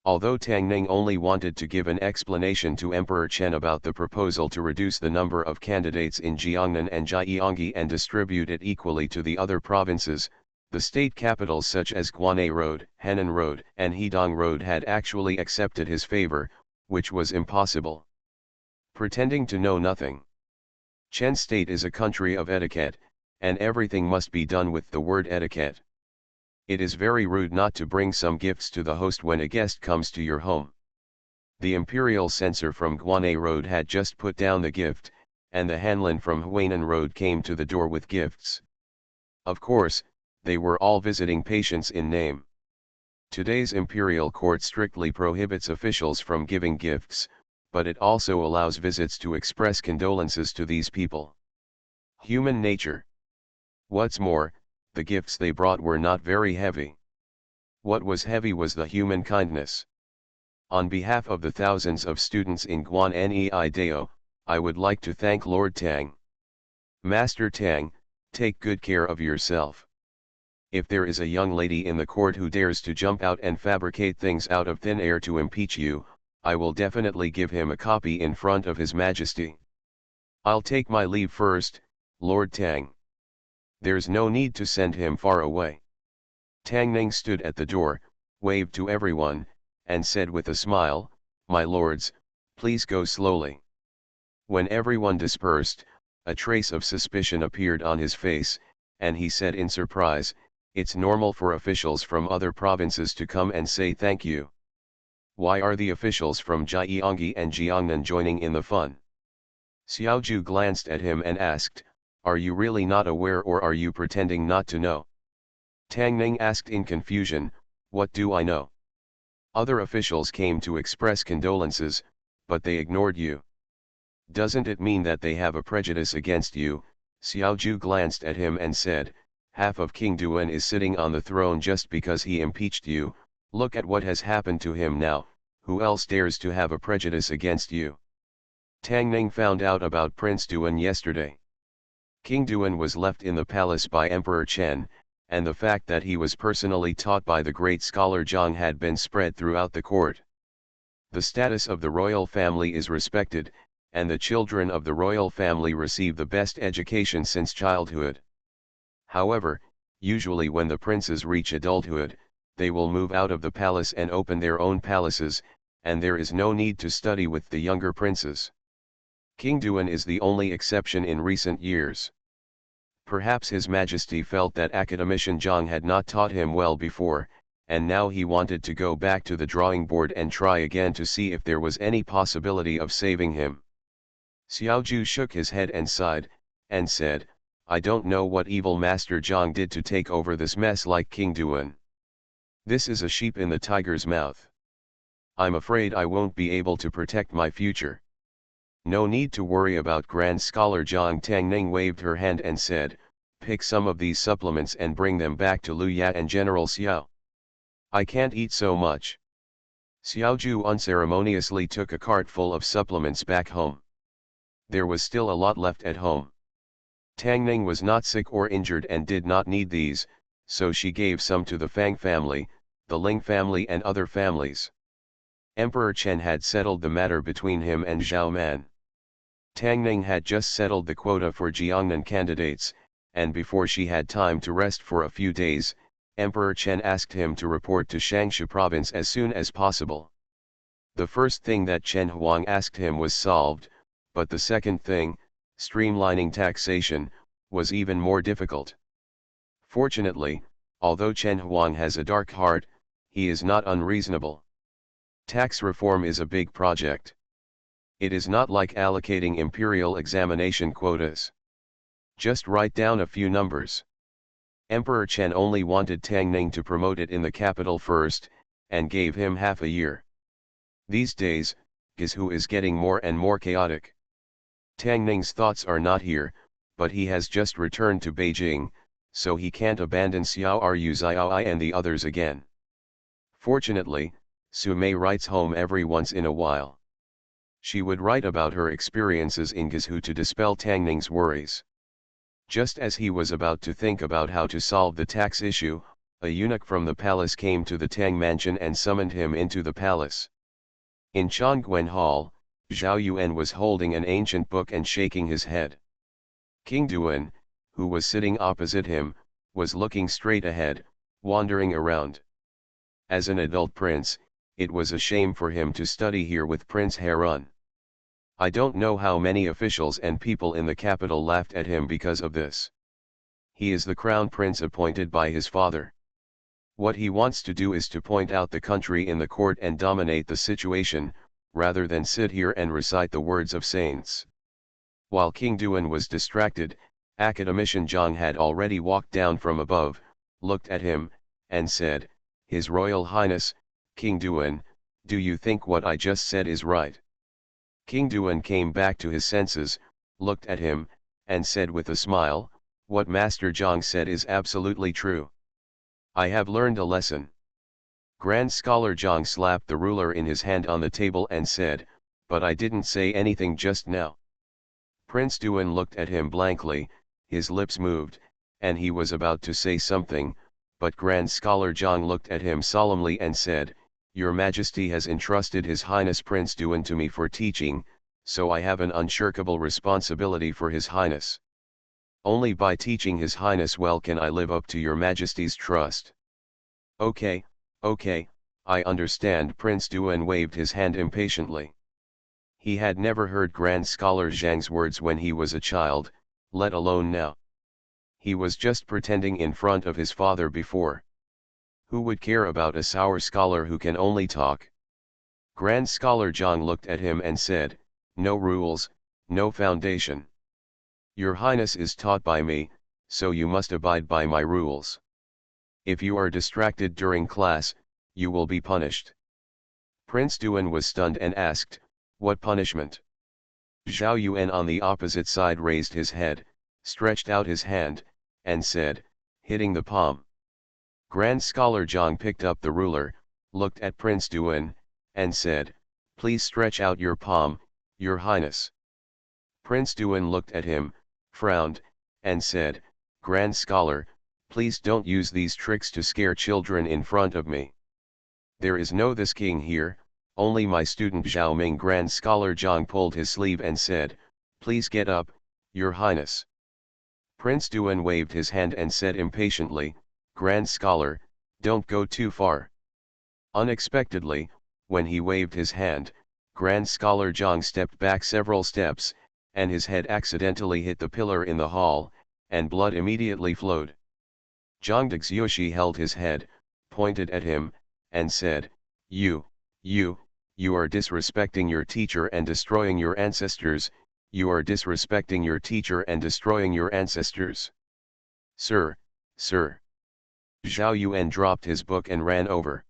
Although Tang Ning only wanted to give an explanation to Emperor Chen about the proposal to reduce the number of candidates in Jiangnan and Jiangyi and distribute it equally to the other provinces, the state capitals such as Guanay Road, Henan Road, and Hedong Road had actually accepted his favor, which was impossible. Pretending to know nothing. Chen's state is a country of etiquette, and everything must be done with the word etiquette. It is very rude not to bring some gifts to the host when a guest comes to your home. The imperial censor from Guanay Road had just put down the gift, and the Hanlin from Huainan Road came to the door with gifts. Of course, they were all visiting patients in name. Today's imperial court strictly prohibits officials from giving gifts, but it also allows visits to express condolences to these people. Human nature. What's more, the gifts they brought were not very heavy. What was heavy was the human kindness. On behalf of the thousands of students in Guan'ei Dao, I would like to thank Lord Tang. Master Tang, take good care of yourself. If there is a young lady in the court who dares to jump out and fabricate things out of thin air to impeach you, I will definitely give him a copy in front of His Majesty. I'll take my leave first, Lord Tang. There's no need to send him far away. Tang Ning stood at the door, waved to everyone, and said with a smile, "My lords, please go slowly." When everyone dispersed, a trace of suspicion appeared on his face, and he said in surprise, "It's normal for officials from other provinces to come and say thank you. Why are the officials from Jiangyi and Jiangnan joining in the fun?" Xiaoju glanced at him and asked, "Are you really not aware or are you pretending not to know?" Tang Ning asked in confusion, "What do I know?" "Other officials came to express condolences, but they ignored you. Doesn't it mean that they have a prejudice against you?" Xiaoju glanced at him and said, "Half of King Duan is sitting on the throne just because he impeached you. Look at what has happened to him now. Who else dares to have a prejudice against you?" Tang Ning found out about Prince Duan yesterday. King Duan was left in the palace by Emperor Chen, and the fact that he was personally taught by the great scholar Zhang had been spread throughout the court. The status of the royal family is respected, and the children of the royal family receive the best education since childhood. However, usually when the princes reach adulthood, they will move out of the palace and open their own palaces, and there is no need to study with the younger princes. King Duan is the only exception in recent years. Perhaps His Majesty felt that academician Zhang had not taught him well before, and now he wanted to go back to the drawing board and try again to see if there was any possibility of saving him. Xiaoju shook his head and sighed, and said, "I don't know what evil Master Zhang did to take over this mess like King Duan. This is a sheep in the tiger's mouth. I'm afraid I won't be able to protect my future." "No need to worry about Grand Scholar Zhang." Tang Ning waved her hand and said, "Pick some of these supplements and bring them back to Lu Ya and General Xiao. I can't eat so much." Xiaoju unceremoniously took a cart full of supplements back home. There was still a lot left at home. Tang Ning was not sick or injured and did not need these, so she gave some to the Fang family, the Ling family and other families. Emperor Chen had settled the matter between him and Zhao Man. Tang Ning had just settled the quota for Jiangnan candidates, and before she had time to rest for a few days, Emperor Chen asked him to report to Shangshu province as soon as possible. The first thing that Chen Huang asked him was solved, but the second thing, streamlining taxation, was even more difficult. Fortunately, although Chen Huang has a dark heart, he is not unreasonable. Tax reform is a big project. It is not like allocating imperial examination quotas. Just write down a few numbers. Emperor Chen only wanted Tang Ning to promote it in the capital first, and gave him half a year. These days, Guizhou is getting more and more chaotic. Tang Ning's thoughts are not here, but he has just returned to Beijing, so he can't abandon Xiao Ru Xiaoi and the others again. Fortunately, Su Mei writes home every once in a while. She would write about her experiences in Guizhou to dispel Tang Ning's worries. Just as he was about to think about how to solve the tax issue, a eunuch from the palace came to the Tang mansion and summoned him into the palace. In Chongguan Hall, Zhao Yuan was holding an ancient book and shaking his head. King Duan, who was sitting opposite him, was looking straight ahead, wandering around. As an adult prince, it was a shame for him to study here with Prince Harun. I don't know how many officials and people in the capital laughed at him because of this. He is the crown prince appointed by his father. What he wants to do is to point out the country in the court and dominate the situation, rather than sit here and recite the words of saints. While King Duan was distracted, Academician Zhang had already walked down from above, looked at him, and said, "His Royal Highness, King Duan, do you think what I just said is right?" King Duan came back to his senses, looked at him, and said with a smile, "What Master Zhang said is absolutely true. I have learned a lesson." Grand Scholar Zhang slapped the ruler in his hand on the table and said, "But I didn't say anything just now." Prince Duan looked at him blankly, his lips moved, and he was about to say something, but Grand Scholar Zhang looked at him solemnly and said, "Your Majesty has entrusted His Highness Prince Duan to me for teaching, so I have an unshirkable responsibility for His Highness. Only by teaching His Highness well can I live up to your Majesty's trust." "Okay, okay, I understand." Prince Duan waved his hand impatiently. He had never heard Grand Scholar Zhang's words when he was a child, let alone now. He was just pretending in front of his father before. Who would care about a sour scholar who can only talk? Grand Scholar Zhang looked at him and said, "No rules, no foundation. Your Highness is taught by me, so you must abide by my rules. If you are distracted during class, you will be punished." Prince Duan was stunned and asked, "What punishment?" Zhao Yuan on the opposite side raised his head, stretched out his hand, and said, "Hitting the palm." Grand Scholar Zhang picked up the ruler, looked at Prince Duan, and said, "Please stretch out your palm, Your Highness." Prince Duan looked at him, frowned, and said, "Grand Scholar, please don't use these tricks to scare children in front of me. There is no this king here, only my student Zhao Ming." Grand Scholar Zhang pulled his sleeve and said, "Please get up, Your Highness." Prince Duan waved his hand and said impatiently, "Grand Scholar, don't go too far." Unexpectedly, when he waved his hand, Grand Scholar Zhang stepped back several steps, and his head accidentally hit the pillar in the hall, and blood immediately flowed. Zhang Dexyoshi held his head, pointed at him, and said, You are disrespecting your teacher and destroying your ancestors, you are disrespecting your teacher and destroying your ancestors." Sir. Zhao Yuan dropped his book and ran over.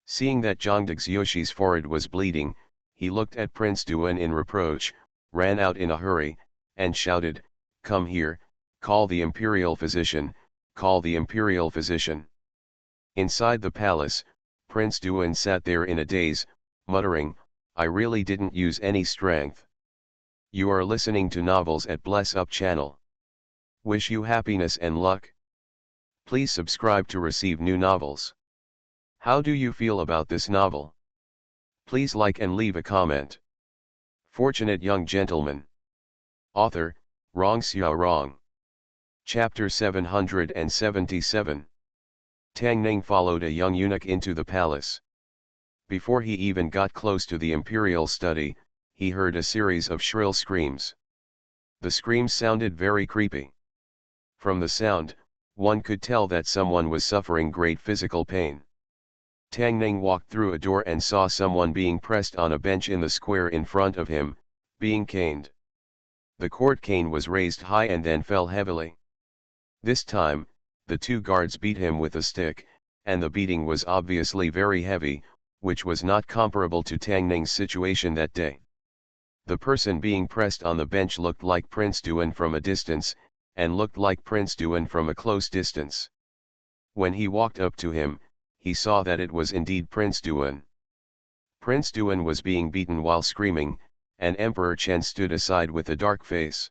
Seeing that Zhang Dexyoshi's forehead was bleeding, he looked at Prince Duan in reproach, ran out in a hurry, and shouted, "Come here, call the imperial physician, call the imperial physician." Inside the palace, Prince Duan sat there in a daze, muttering, "I really didn't use any strength." You are listening to Novels at Bless Up channel. Wish you happiness and luck. Please subscribe to receive new novels. How do you feel about this novel? Please like and leave a comment. Fortunate Young Gentleman. Author, Rong Xiao Rong. Chapter 777. Tang Ning followed a young eunuch into the palace. Before he even got close to the imperial study, he heard a series of shrill screams. The screams sounded very creepy. From the sound, one could tell that someone was suffering great physical pain. Tang Ning walked through a door and saw someone being pressed on a bench in the square in front of him, being caned. The court cane was raised high and then fell heavily. This time, the two guards beat him with a stick, and the beating was obviously very heavy, which was not comparable to Tang Ning's situation that day. The person being pressed on the bench looked like Prince Duan from a distance, and looked like Prince Duan from a close distance. When he walked up to him, he saw that it was indeed Prince Duan. Prince Duan was being beaten while screaming, and Emperor Chen stood aside with a dark face.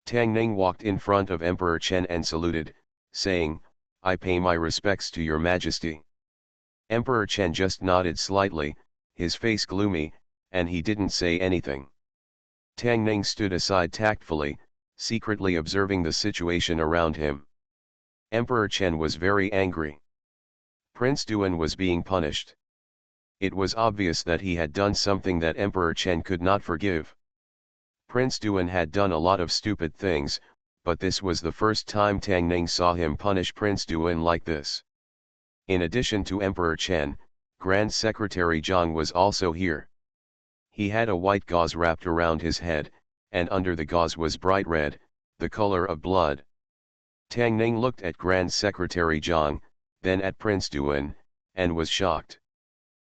Tang Ning walked in front of Emperor Chen and saluted, saying, "I pay my respects to your majesty." Emperor Chen just nodded slightly, his face gloomy, and he didn't say anything. Tang Ning stood aside tactfully, secretly observing the situation around him. Emperor Chen was very angry. Prince Duan was being punished. It was obvious that he had done something that Emperor Chen could not forgive. Prince Duan had done a lot of stupid things, but this was the first time Tang Ning saw him punish Prince Duan like this. In addition to Emperor Chen, Grand Secretary Zhang was also here. He had a white gauze wrapped around his head, and under the gauze was bright red, the color of blood. Tang Ning looked at Grand Secretary Zhang, then at Prince Duan, and was shocked.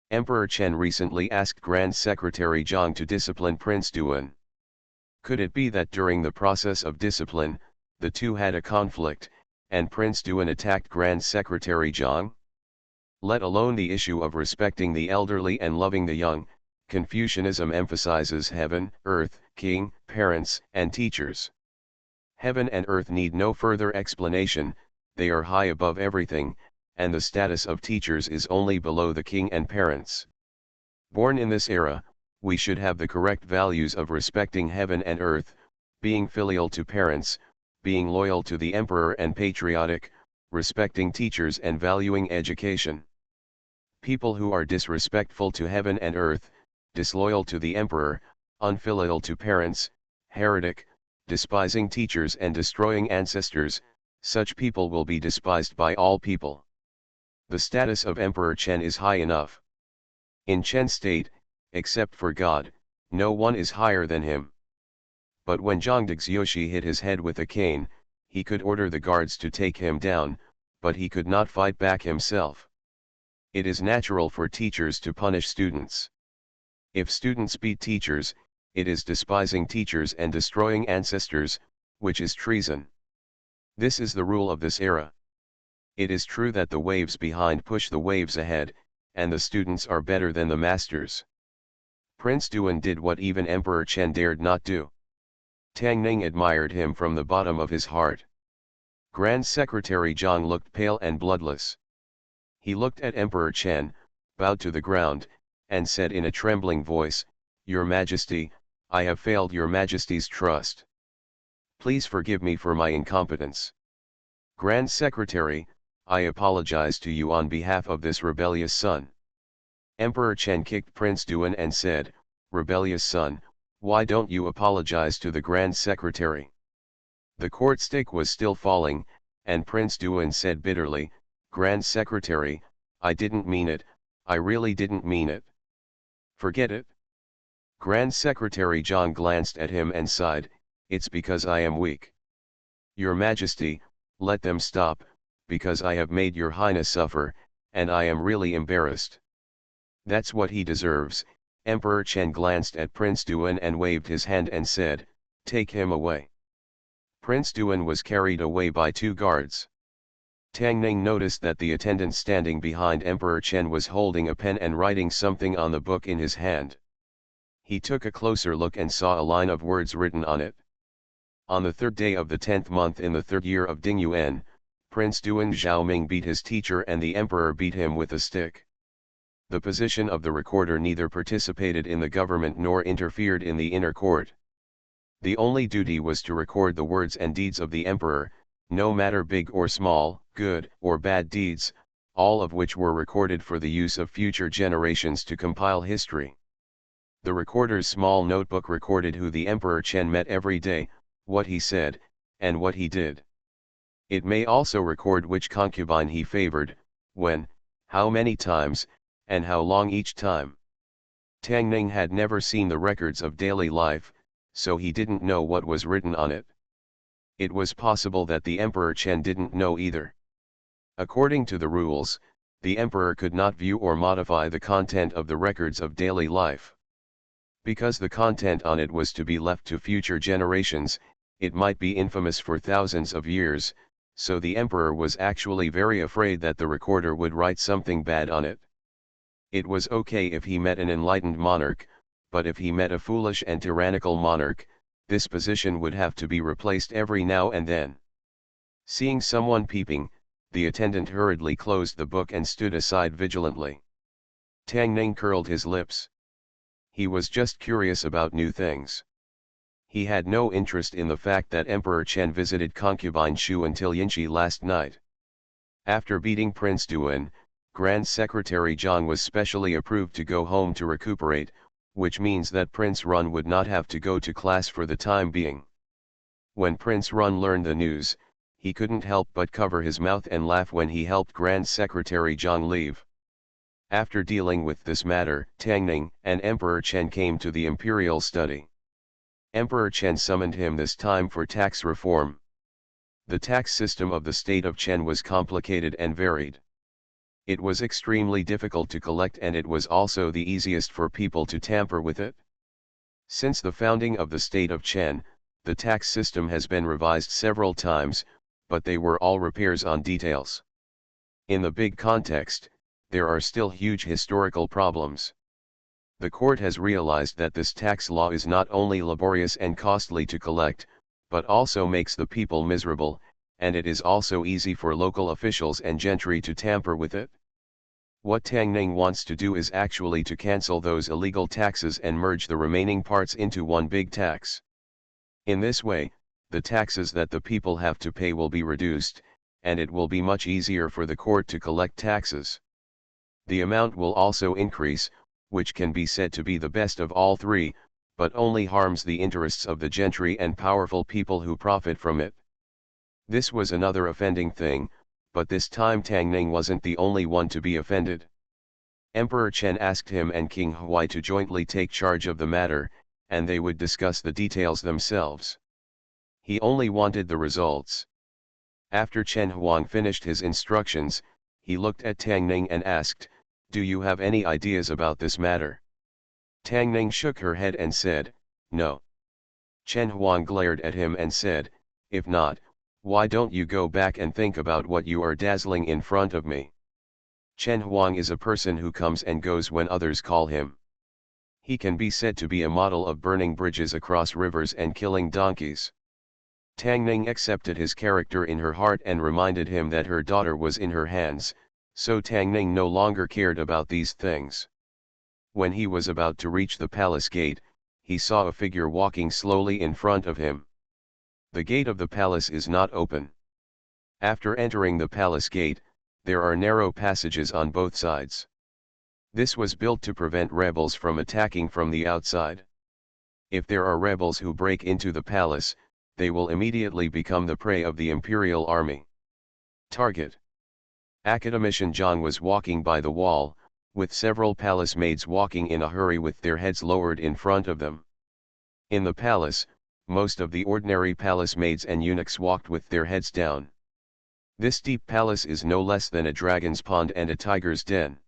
Emperor Chen recently asked Grand Secretary Zhang to discipline Prince Duan. Could it be that during the process of discipline, the two had a conflict, and Prince Duan attacked Grand Secretary Zhang? Let alone the issue of respecting the elderly and loving the young, Confucianism emphasizes heaven, earth, king, parents, and teachers. Heaven and earth need no further explanation, they are high above everything, and the status of teachers is only below the king and parents. Born in this era, we should have the correct values of respecting heaven and earth, being filial to parents, being loyal to the emperor and patriotic, respecting teachers and valuing education. People who are disrespectful to heaven and earth, disloyal to the emperor, unfilial to parents, heretic, despising teachers and destroying ancestors, such people will be despised by all people. The status of Emperor Chen is high enough. In Chen state, except for God, no one is higher than him. But when Zhang Dixioshi hit his head with a cane, he could order the guards to take him down, but he could not fight back himself. It is natural for teachers to punish students. If students beat teachers, it is despising teachers and destroying ancestors, which is treason. This is the rule of this era. It is true that the waves behind push the waves ahead, and the students are better than the masters. Prince Duan did what even Emperor Chen dared not do. Tang Ning admired him from the bottom of his heart. Grand Secretary Zhang looked pale and bloodless. He looked at Emperor Chen, bowed to the ground, and said in a trembling voice, "Your Majesty, I have failed your Majesty's trust. Please forgive me for my incompetence. Grand Secretary, I apologize to you on behalf of this rebellious son." Emperor Chen kicked Prince Duan and said, "Rebellious son, why don't you apologize to the Grand Secretary?" The court stick was still falling, and Prince Duan said bitterly, "Grand Secretary, I didn't mean it, I really didn't mean it. Forget it." Grand Secretary Zhang glanced at him and sighed, "It's because I am weak. Your Majesty, let them stop, because I have made your Highness suffer, and I am really embarrassed." "That's what he deserves." Emperor Chen glanced at Prince Duan and waved his hand and said, "Take him away." Prince Duan was carried away by two guards. Tang Ning noticed that the attendant standing behind Emperor Chen was holding a pen and writing something on the book in his hand. He took a closer look and saw a line of words written on it. On the 3rd day of the 10th month in the 3rd year of Ding Yuan, Prince Duan Xiaoming beat his teacher and the emperor beat him with a stick. The position of the recorder neither participated in the government nor interfered in the inner court. The only duty was to record the words and deeds of the emperor, no matter big or small, good or bad deeds, all of which were recorded for the use of future generations to compile history. The recorder's small notebook recorded who the Emperor Chen met every day, what he said, and what he did. It may also record which concubine he favored, when, how many times, and how long each time. Tang Ning had never seen the records of daily life, so he didn't know what was written on it. It was possible that the Emperor Chen didn't know either. According to the rules, The emperor could not view or modify the content of the records of daily life. Because the content on it was to be left to future generations, it might be infamous for thousands of years, so the emperor was actually very afraid that the recorder would write something bad on it. It was okay if he met an enlightened monarch, but if he met a foolish and tyrannical monarch, this position would have to be replaced every now and then. Seeing someone peeping, the attendant hurriedly closed the book and stood aside vigilantly. Tang Ning curled his lips. He was just curious about new things. He had no interest in the fact that Emperor Chen visited concubine Shu until Yinchi last night. After beating Prince Duan, Grand Secretary Zhang was specially approved to go home to recuperate, which means that Prince Run would not have to go to class for the time being. When Prince Run learned the news, he couldn't help but cover his mouth and laugh when he helped Grand Secretary Zhang leave. After dealing with this matter, Tang Ning and Emperor Chen came to the imperial study. Emperor Chen summoned him this time for tax reform. The tax system of the state of Chen was complicated and varied. It was extremely difficult to collect, and it was also the easiest for people to tamper with it. Since the founding of the state of Chen, the tax system has been revised several times, but they were all repairs on details. In the big context, there are still huge historical problems. The court has realized that this tax law is not only laborious and costly to collect, but also makes the people miserable, and it is also easy for local officials and gentry to tamper with it. What Tang Ning wants to do is actually to cancel those illegal taxes and merge the remaining parts into one big tax. In this way, the taxes that the people have to pay will be reduced, and it will be much easier for the court to collect taxes. The amount will also increase, which can be said to be the best of all three, but only harms the interests of the gentry and powerful people who profit from it. This was another offending thing, but this time Tang Ning wasn't the only one to be offended. Emperor Chen asked him and King Huai to jointly take charge of the matter, and they would discuss the details themselves. He only wanted the results. After Chen Huang finished his instructions, he looked at Tang Ning and asked, "Do you have any ideas about this matter?" Tang Ning shook her head and said, "No." Chen Huang glared at him and said, "If not, why don't you go back and think about what you are dazzling in front of me?" Chen Huang is a person who comes and goes when others call him. He can be said to be a model of burning bridges across rivers and killing donkeys. Tang Ning accepted his character in her heart and reminded him that her daughter was in her hands, so Tang Ning no longer cared about these things. When he was about to reach the palace gate, he saw a figure walking slowly in front of him. The gate of the palace is not open. After entering the palace gate, there are narrow passages on both sides. This was built to prevent rebels from attacking from the outside. If there are rebels who break into the palace, they will immediately become the prey of the imperial army. Target. Academician Zhang was walking by the wall, with several palace maids walking in a hurry with their heads lowered in front of them. In the palace, most of the ordinary palace maids and eunuchs walked with their heads down. This deep palace is no less than a dragon's pond and a tiger's den.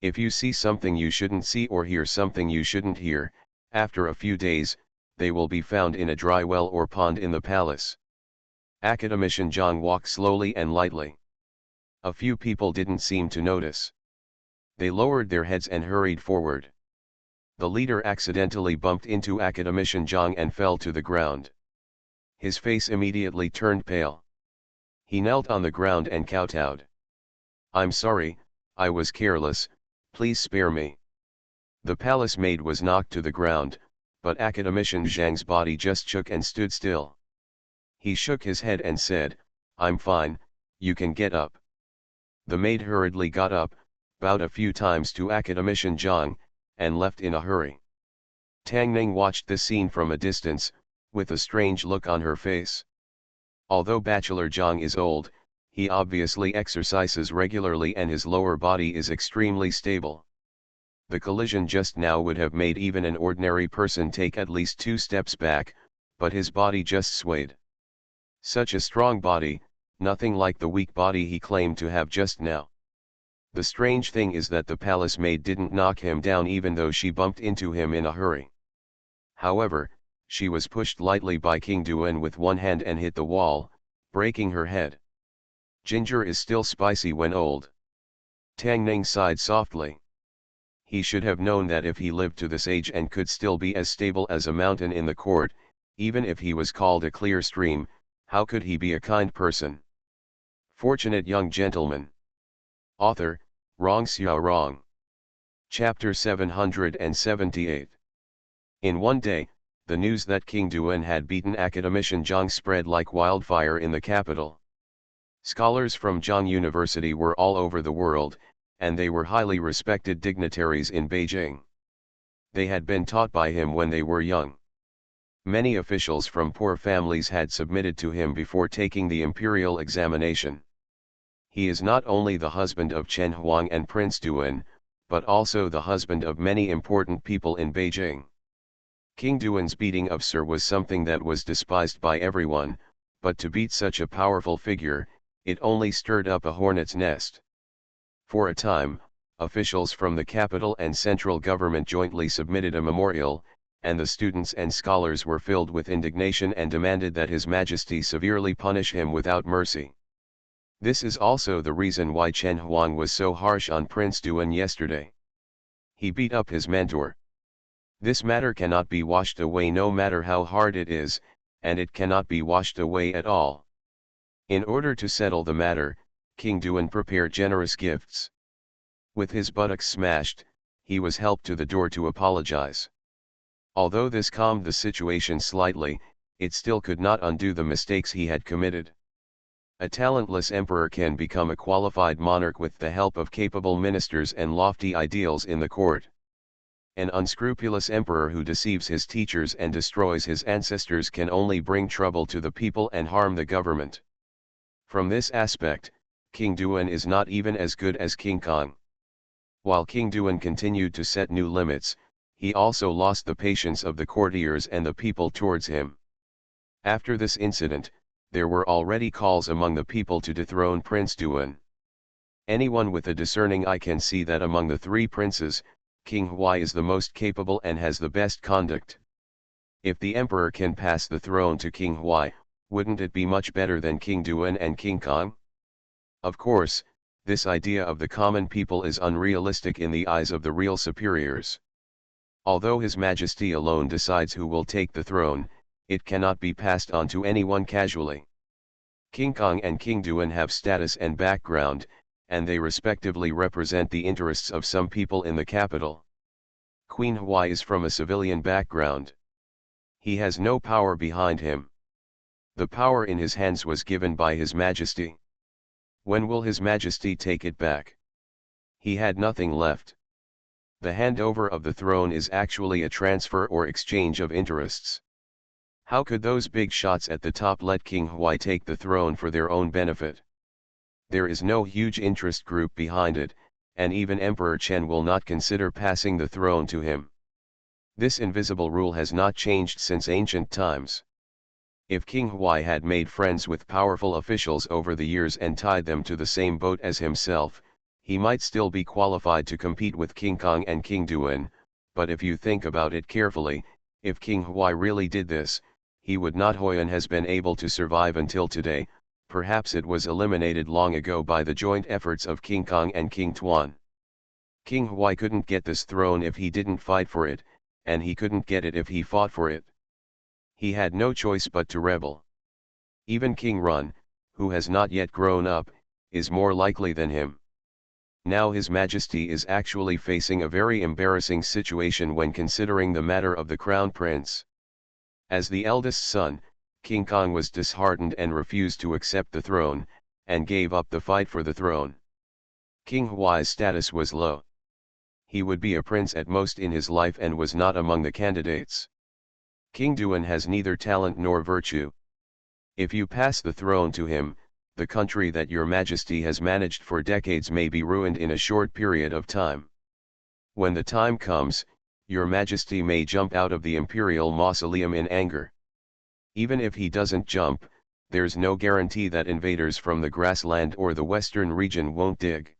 If you see something you shouldn't see or hear something you shouldn't hear, after a few days, they will be found in a dry well or pond in the palace. Academician Zhang walked slowly and lightly. A few people didn't seem to notice. They lowered their heads and hurried forward. The leader accidentally bumped into Academician Zhang and fell to the ground. His face immediately turned pale. He knelt on the ground and kowtowed. "I'm sorry, I was careless, please spare me." The palace maid was knocked to the ground, but Academician Zhang's body just shook and stood still. He shook his head and said, "I'm fine, you can get up." The maid hurriedly got up, bowed a few times to Academician Zhang, and left in a hurry. Tang Ning watched this scene from a distance, with a strange look on her face. Although Bachelor Zhang is old, he obviously exercises regularly and his lower body is extremely stable. The collision just now would have made even an ordinary person take at least 2 steps back, but his body just swayed. Such a strong body, nothing like the weak body he claimed to have just now. The strange thing is that the palace maid didn't knock him down even though she bumped into him in a hurry. However, she was pushed lightly by King Duan with one hand and hit the wall, breaking her head. Ginger is still spicy when old. Tang Ning sighed softly. He should have known that if he lived to this age and could still be as stable as a mountain in the court, even if he was called a clear stream, how could he be a kind person? Fortunate young gentleman. Author, Rong Xiao Rong. Chapter 778. In one day, the news that King Duan had beaten academician Zhang spread like wildfire in the capital. Scholars from Zhang University were all over the world, and they were highly respected dignitaries in Beijing. They had been taught by him when they were young. Many officials from poor families had submitted to him before taking the imperial examination. He is not only the husband of Chen Huang and Prince Duan, but also the husband of many important people in Beijing. King Duan's beating of Sir was something that was despised by everyone, but to beat such a powerful figure, it only stirred up a hornet's nest. For a time, officials from the capital and central government jointly submitted a memorial, and the students and scholars were filled with indignation and demanded that His Majesty severely punish him without mercy. This is also the reason why Chen Huang was so harsh on Prince Duan yesterday. He beat up his mentor. This matter cannot be washed away no matter how hard it is, and it cannot be washed away at all. In order to settle the matter, King Duan prepared generous gifts. With his buttocks smashed, he was helped to the door to apologize. Although this calmed the situation slightly, it still could not undo the mistakes he had committed. A talentless emperor can become a qualified monarch with the help of capable ministers and lofty ideals in the court. An unscrupulous emperor who deceives his teachers and destroys his ancestors can only bring trouble to the people and harm the government. From this aspect, King Duan is not even as good as King Kong. While King Duan continued to set new limits, he also lost the patience of the courtiers and the people towards him. After this incident, there were already calls among the people to dethrone Prince Duan. Anyone with a discerning eye can see that among the three princes, King Huai is the most capable and has the best conduct. If the emperor can pass the throne to King Huai, wouldn't it be much better than King Duan and King Kong? Of course, this idea of the common people is unrealistic in the eyes of the real superiors. Although His Majesty alone decides who will take the throne, it cannot be passed on to anyone casually. King Kong and King Duan have status and background, and they respectively represent the interests of some people in the capital. Queen Huai is from a civilian background. He has no power behind him. The power in his hands was given by His Majesty. When will His Majesty take it back? He had nothing left. The handover of the throne is actually a transfer or exchange of interests. How could those big shots at the top let King Huai take the throne for their own benefit? There is no huge interest group behind it, and even Emperor Chen will not consider passing the throne to him. This invisible rule has not changed since ancient times. If King Huai had made friends with powerful officials over the years and tied them to the same boat as himself, he might still be qualified to compete with King Kong and King Duan, but if you think about it carefully, if King Huai really did this, he would not has been able to survive until today. Perhaps it was eliminated long ago by the joint efforts of King Kong and King Tuan. King Huai couldn't get this throne if he didn't fight for it, and he couldn't get it if he fought for it. He had no choice but to rebel. Even King Run, who has not yet grown up, is more likely than him. Now His Majesty is actually facing a very embarrassing situation when considering the matter of the crown prince. As the eldest son, King Kong was disheartened and refused to accept the throne, and gave up the fight for the throne. King Huai's status was low. He would be a prince at most in his life and was not among the candidates. King Duan has neither talent nor virtue. If you pass the throne to him, the country that your Majesty has managed for decades may be ruined in a short period of time. When the time comes, your Majesty may jump out of the imperial mausoleum in anger. Even if he doesn't jump, there's no guarantee that invaders from the grassland or the western region won't dig.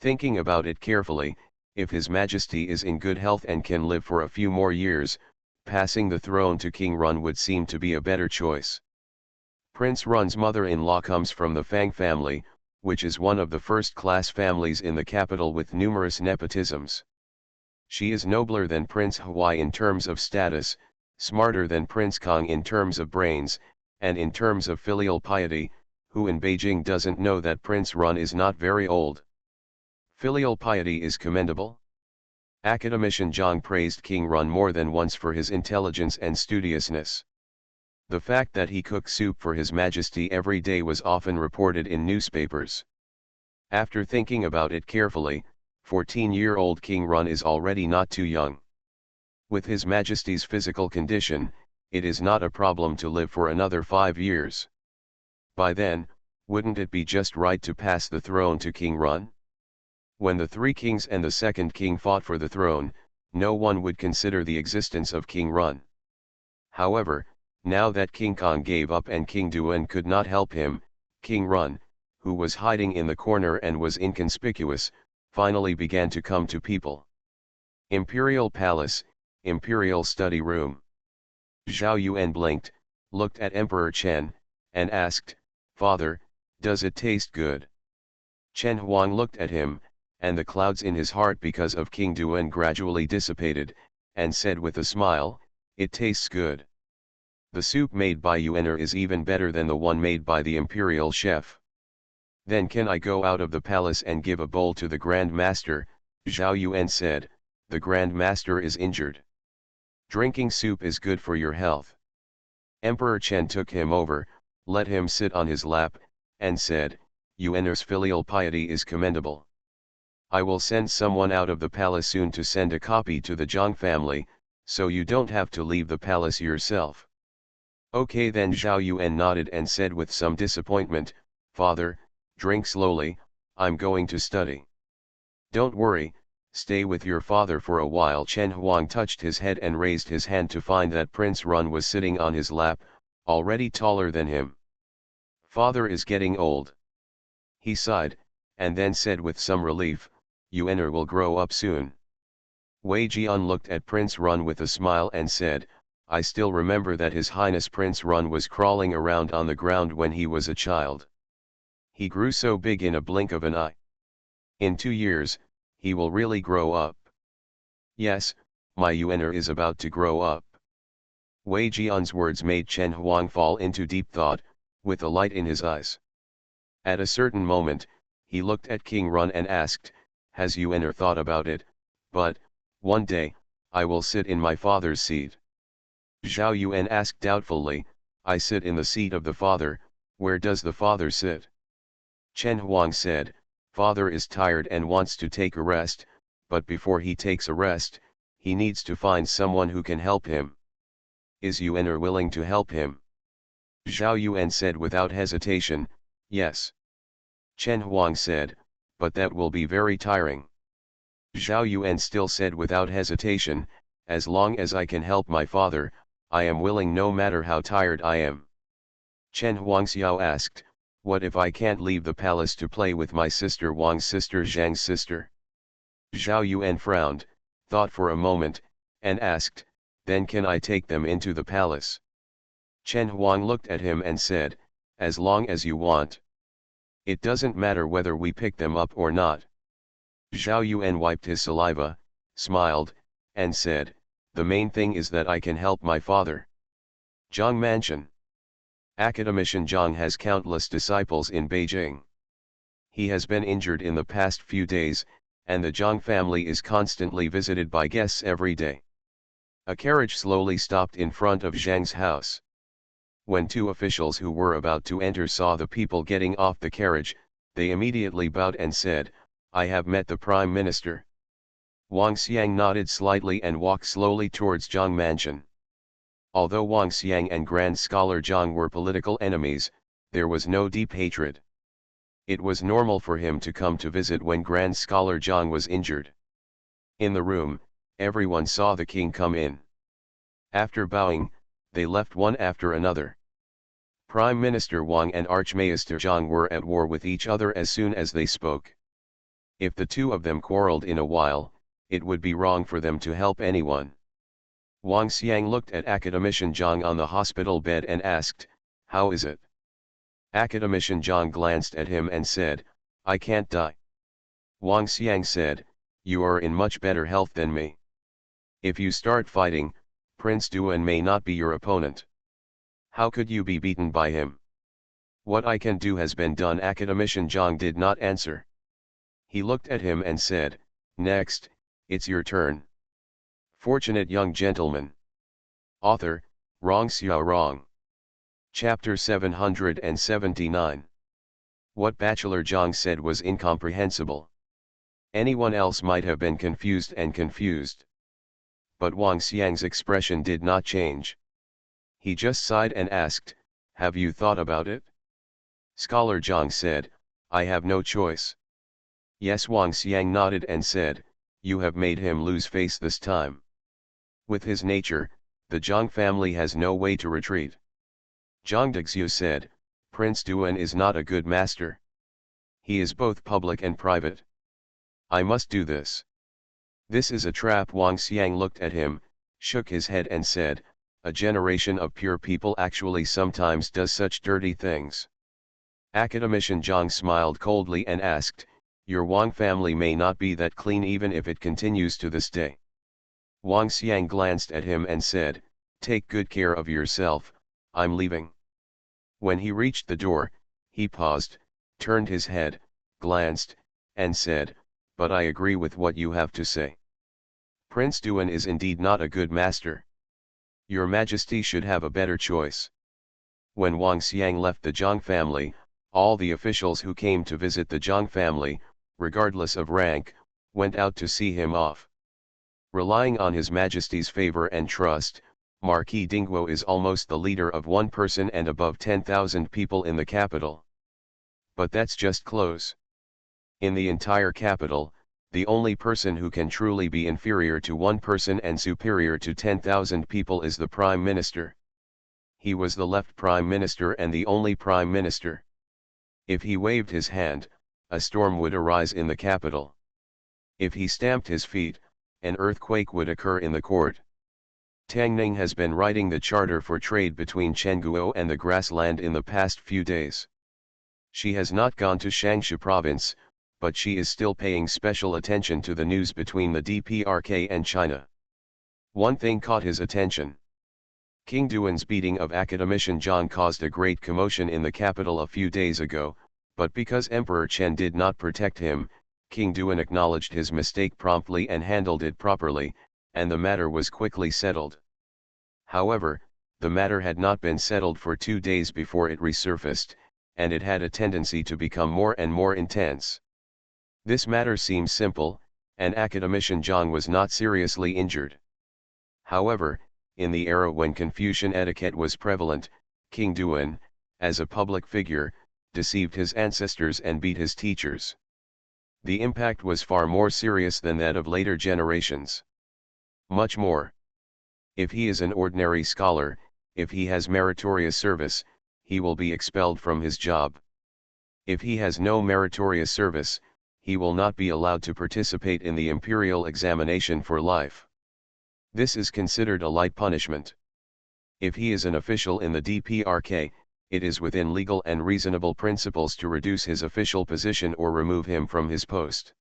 Thinking about it carefully, if His Majesty is in good health and can live for a few more years, passing the throne to King Run would seem to be a better choice. Prince Run's mother-in-law comes from the Fang family, which is one of the first-class families in the capital with numerous nepotisms. She is nobler than Prince Huai in terms of status, smarter than Prince Kong in terms of brains, and in terms of filial piety. Who in Beijing doesn't know that Prince Run is not very old? Filial piety is commendable. Academician Zhang praised King Run more than once for his intelligence and studiousness. The fact that he cooked soup for His Majesty every day was often reported in newspapers. After thinking about it carefully, 14-year-old King Run is already not too young. With His Majesty's physical condition, it is not a problem to live for another 5 years. By then, wouldn't it be just right to pass the throne to King Run? When the three kings and the second king fought for the throne, no one would consider the existence of King Run. However, now that King Kong gave up and King Duan could not help him, King Run, who was hiding in the corner and was inconspicuous, finally began to come to people. Imperial Palace, Imperial Study Room. Zhao Yuan blinked, looked at Emperor Chen, and asked, "Father, does it taste good?" Chen Huang looked at him, and the clouds in his heart because of King Duan gradually dissipated, and said with a smile, "It tastes good. The soup made by Yuaner is even better than the one made by the imperial chef." "Then can I go out of the palace and give a bowl to the Grand Master?" Zhao Yuan said. "The Grand Master is injured. Drinking soup is good for your health." Emperor Chen took him over, let him sit on his lap, and said, "Yuaner's filial piety is commendable. I will send someone out of the palace soon to send a copy to the Zhang family, so you don't have to leave the palace yourself." "Okay then." Zhao Yuan nodded and said with some disappointment, "Father, drink slowly, I'm going to study." "Don't worry, stay with your father for a while." Chen Huang touched his head and raised his hand to find that Prince Run was sitting on his lap, already taller than him. "Father is getting old." He sighed, and then said with some relief, "Yuaner will grow up soon." Wei Jian looked at Prince Run with a smile and said, "I still remember that His Highness Prince Run was crawling around on the ground when he was a child. He grew so big in a blink of an eye. In 2 years, he will really grow up." "Yes, my Yuaner is about to grow up." Wei Jian's words made Chen Huang fall into deep thought, with a light in his eyes. At a certain moment, he looked at King Run and asked, "Has Yuaner thought about it? But, one day, I will sit in my father's seat." Zhao Yuan asked doubtfully, "I sit in the seat of the father, where does the father sit?" Chen Huang said, "Father is tired and wants to take a rest, but before he takes a rest, he needs to find someone who can help him. Is Yuaner willing to help him?" Zhao Yuan said without hesitation, "Yes." Chen Huang said, "But that will be very tiring." Zhao Yuan still said without hesitation, "As long as I can help my father, I am willing no matter how tired I am." Chen Huangxiao asked, "What if I can't leave the palace to play with my sister Wang's sister Zhang's sister?" Zhao Yuan frowned, thought for a moment, and asked, "Then can I take them into the palace?" Chen Huang looked at him and said, "As long as you want. It doesn't matter whether we pick them up or not." Zhao Yuan wiped his saliva, smiled, and said, "The main thing is that I can help my father." Zhang Mansion. Academician Zhang has countless disciples in Beijing. He has been injured in the past few days, and the Zhang family is constantly visited by guests every day. A carriage slowly stopped in front of Zhang's house. When 2 officials who were about to enter saw the people getting off the carriage, they immediately bowed and said, "I have met the Prime Minister." Wang Xiang nodded slightly and walked slowly towards Zhang Mansion. Although Wang Xiang and Grand Scholar Zhang were political enemies, there was no deep hatred. It was normal for him to come to visit when Grand Scholar Zhang was injured. In the room, everyone saw the king come in. After bowing, they left one after another. Prime Minister Wang and Archmaester Zhang were at war with each other as soon as they spoke. If the two of them quarreled in a while, it would be wrong for them to help anyone. Wang Xiang looked at Academician Zhang on the hospital bed and asked, "How is it?" Academician Zhang glanced at him and said, "I can't die." Wang Xiang said, "You are in much better health than me. If you start fighting, Prince Duan may not be your opponent. How could you be beaten by him?" "What I can do has been done." Academician Zhang did not answer. He looked at him and said, "Next, it's your turn." Fortunate Young Gentleman. Author, Rong Xiao Rong. Chapter 779. What Bachelor Zhang said was incomprehensible. Anyone else might have been confused. But Wang Xiang's expression did not change. He just sighed and asked, "Have you thought about it?" Scholar Zhang said, "I have no choice." Yes, Wang Xiang nodded and said, "You have made him lose face this time. With his nature, the Zhang family has no way to retreat." Zhang Dexiu said, "Prince Duan is not a good master. He is both public and private. I must do this. This is a trap." Wang Xiang looked at him, shook his head and said, "A generation of pure people actually sometimes does such dirty things." Academician Zhang smiled coldly and asked, "Your Wang family may not be that clean even if it continues to this day." Wang Xiang glanced at him and said, "Take good care of yourself, I'm leaving." When he reached the door, he paused, turned his head, glanced, and said, "But I agree with what you have to say. Prince Duan is indeed not a good master. Your Majesty should have a better choice." When Wang Xiang left the Zhang family, all the officials who came to visit the Zhang family, regardless of rank, went out to see him off. Relying on His Majesty's favor and trust, Marquis Dingguo is almost the leader of one person and above 10,000 people in the capital. But that's just close. In the entire capital, the only person who can truly be inferior to one person and superior to 10,000 people is the Prime Minister. He was the left Prime Minister and the only Prime Minister. If he waved his hand, a storm would arise in the capital. If he stamped his feet, an earthquake would occur in the court. Tang Ning has been writing the charter for trade between Chengguo and the grassland in the past few days. She has not gone to Shangshu province, but she is still paying special attention to the news between the DPRK and China. One thing caught his attention. King Duan's beating of Academician Zhang caused a great commotion in the capital a few days ago, but because Emperor Chen did not protect him, King Duan acknowledged his mistake promptly and handled it properly, and the matter was quickly settled. However, the matter had not been settled for 2 days before it resurfaced, and it had a tendency to become more and more intense. This matter seems simple, and Academician Zhang was not seriously injured. However, in the era when Confucian etiquette was prevalent, King Duan, as a public figure, deceived his ancestors and beat his teachers. The impact was far more serious than that of later generations. Much more. If he is an ordinary scholar, if he has meritorious service, he will be expelled from his job. If he has no meritorious service, he will not be allowed to participate in the imperial examination for life. This is considered a light punishment. If he is an official in the DPRK, it is within legal and reasonable principles to reduce his official position or remove him from his post.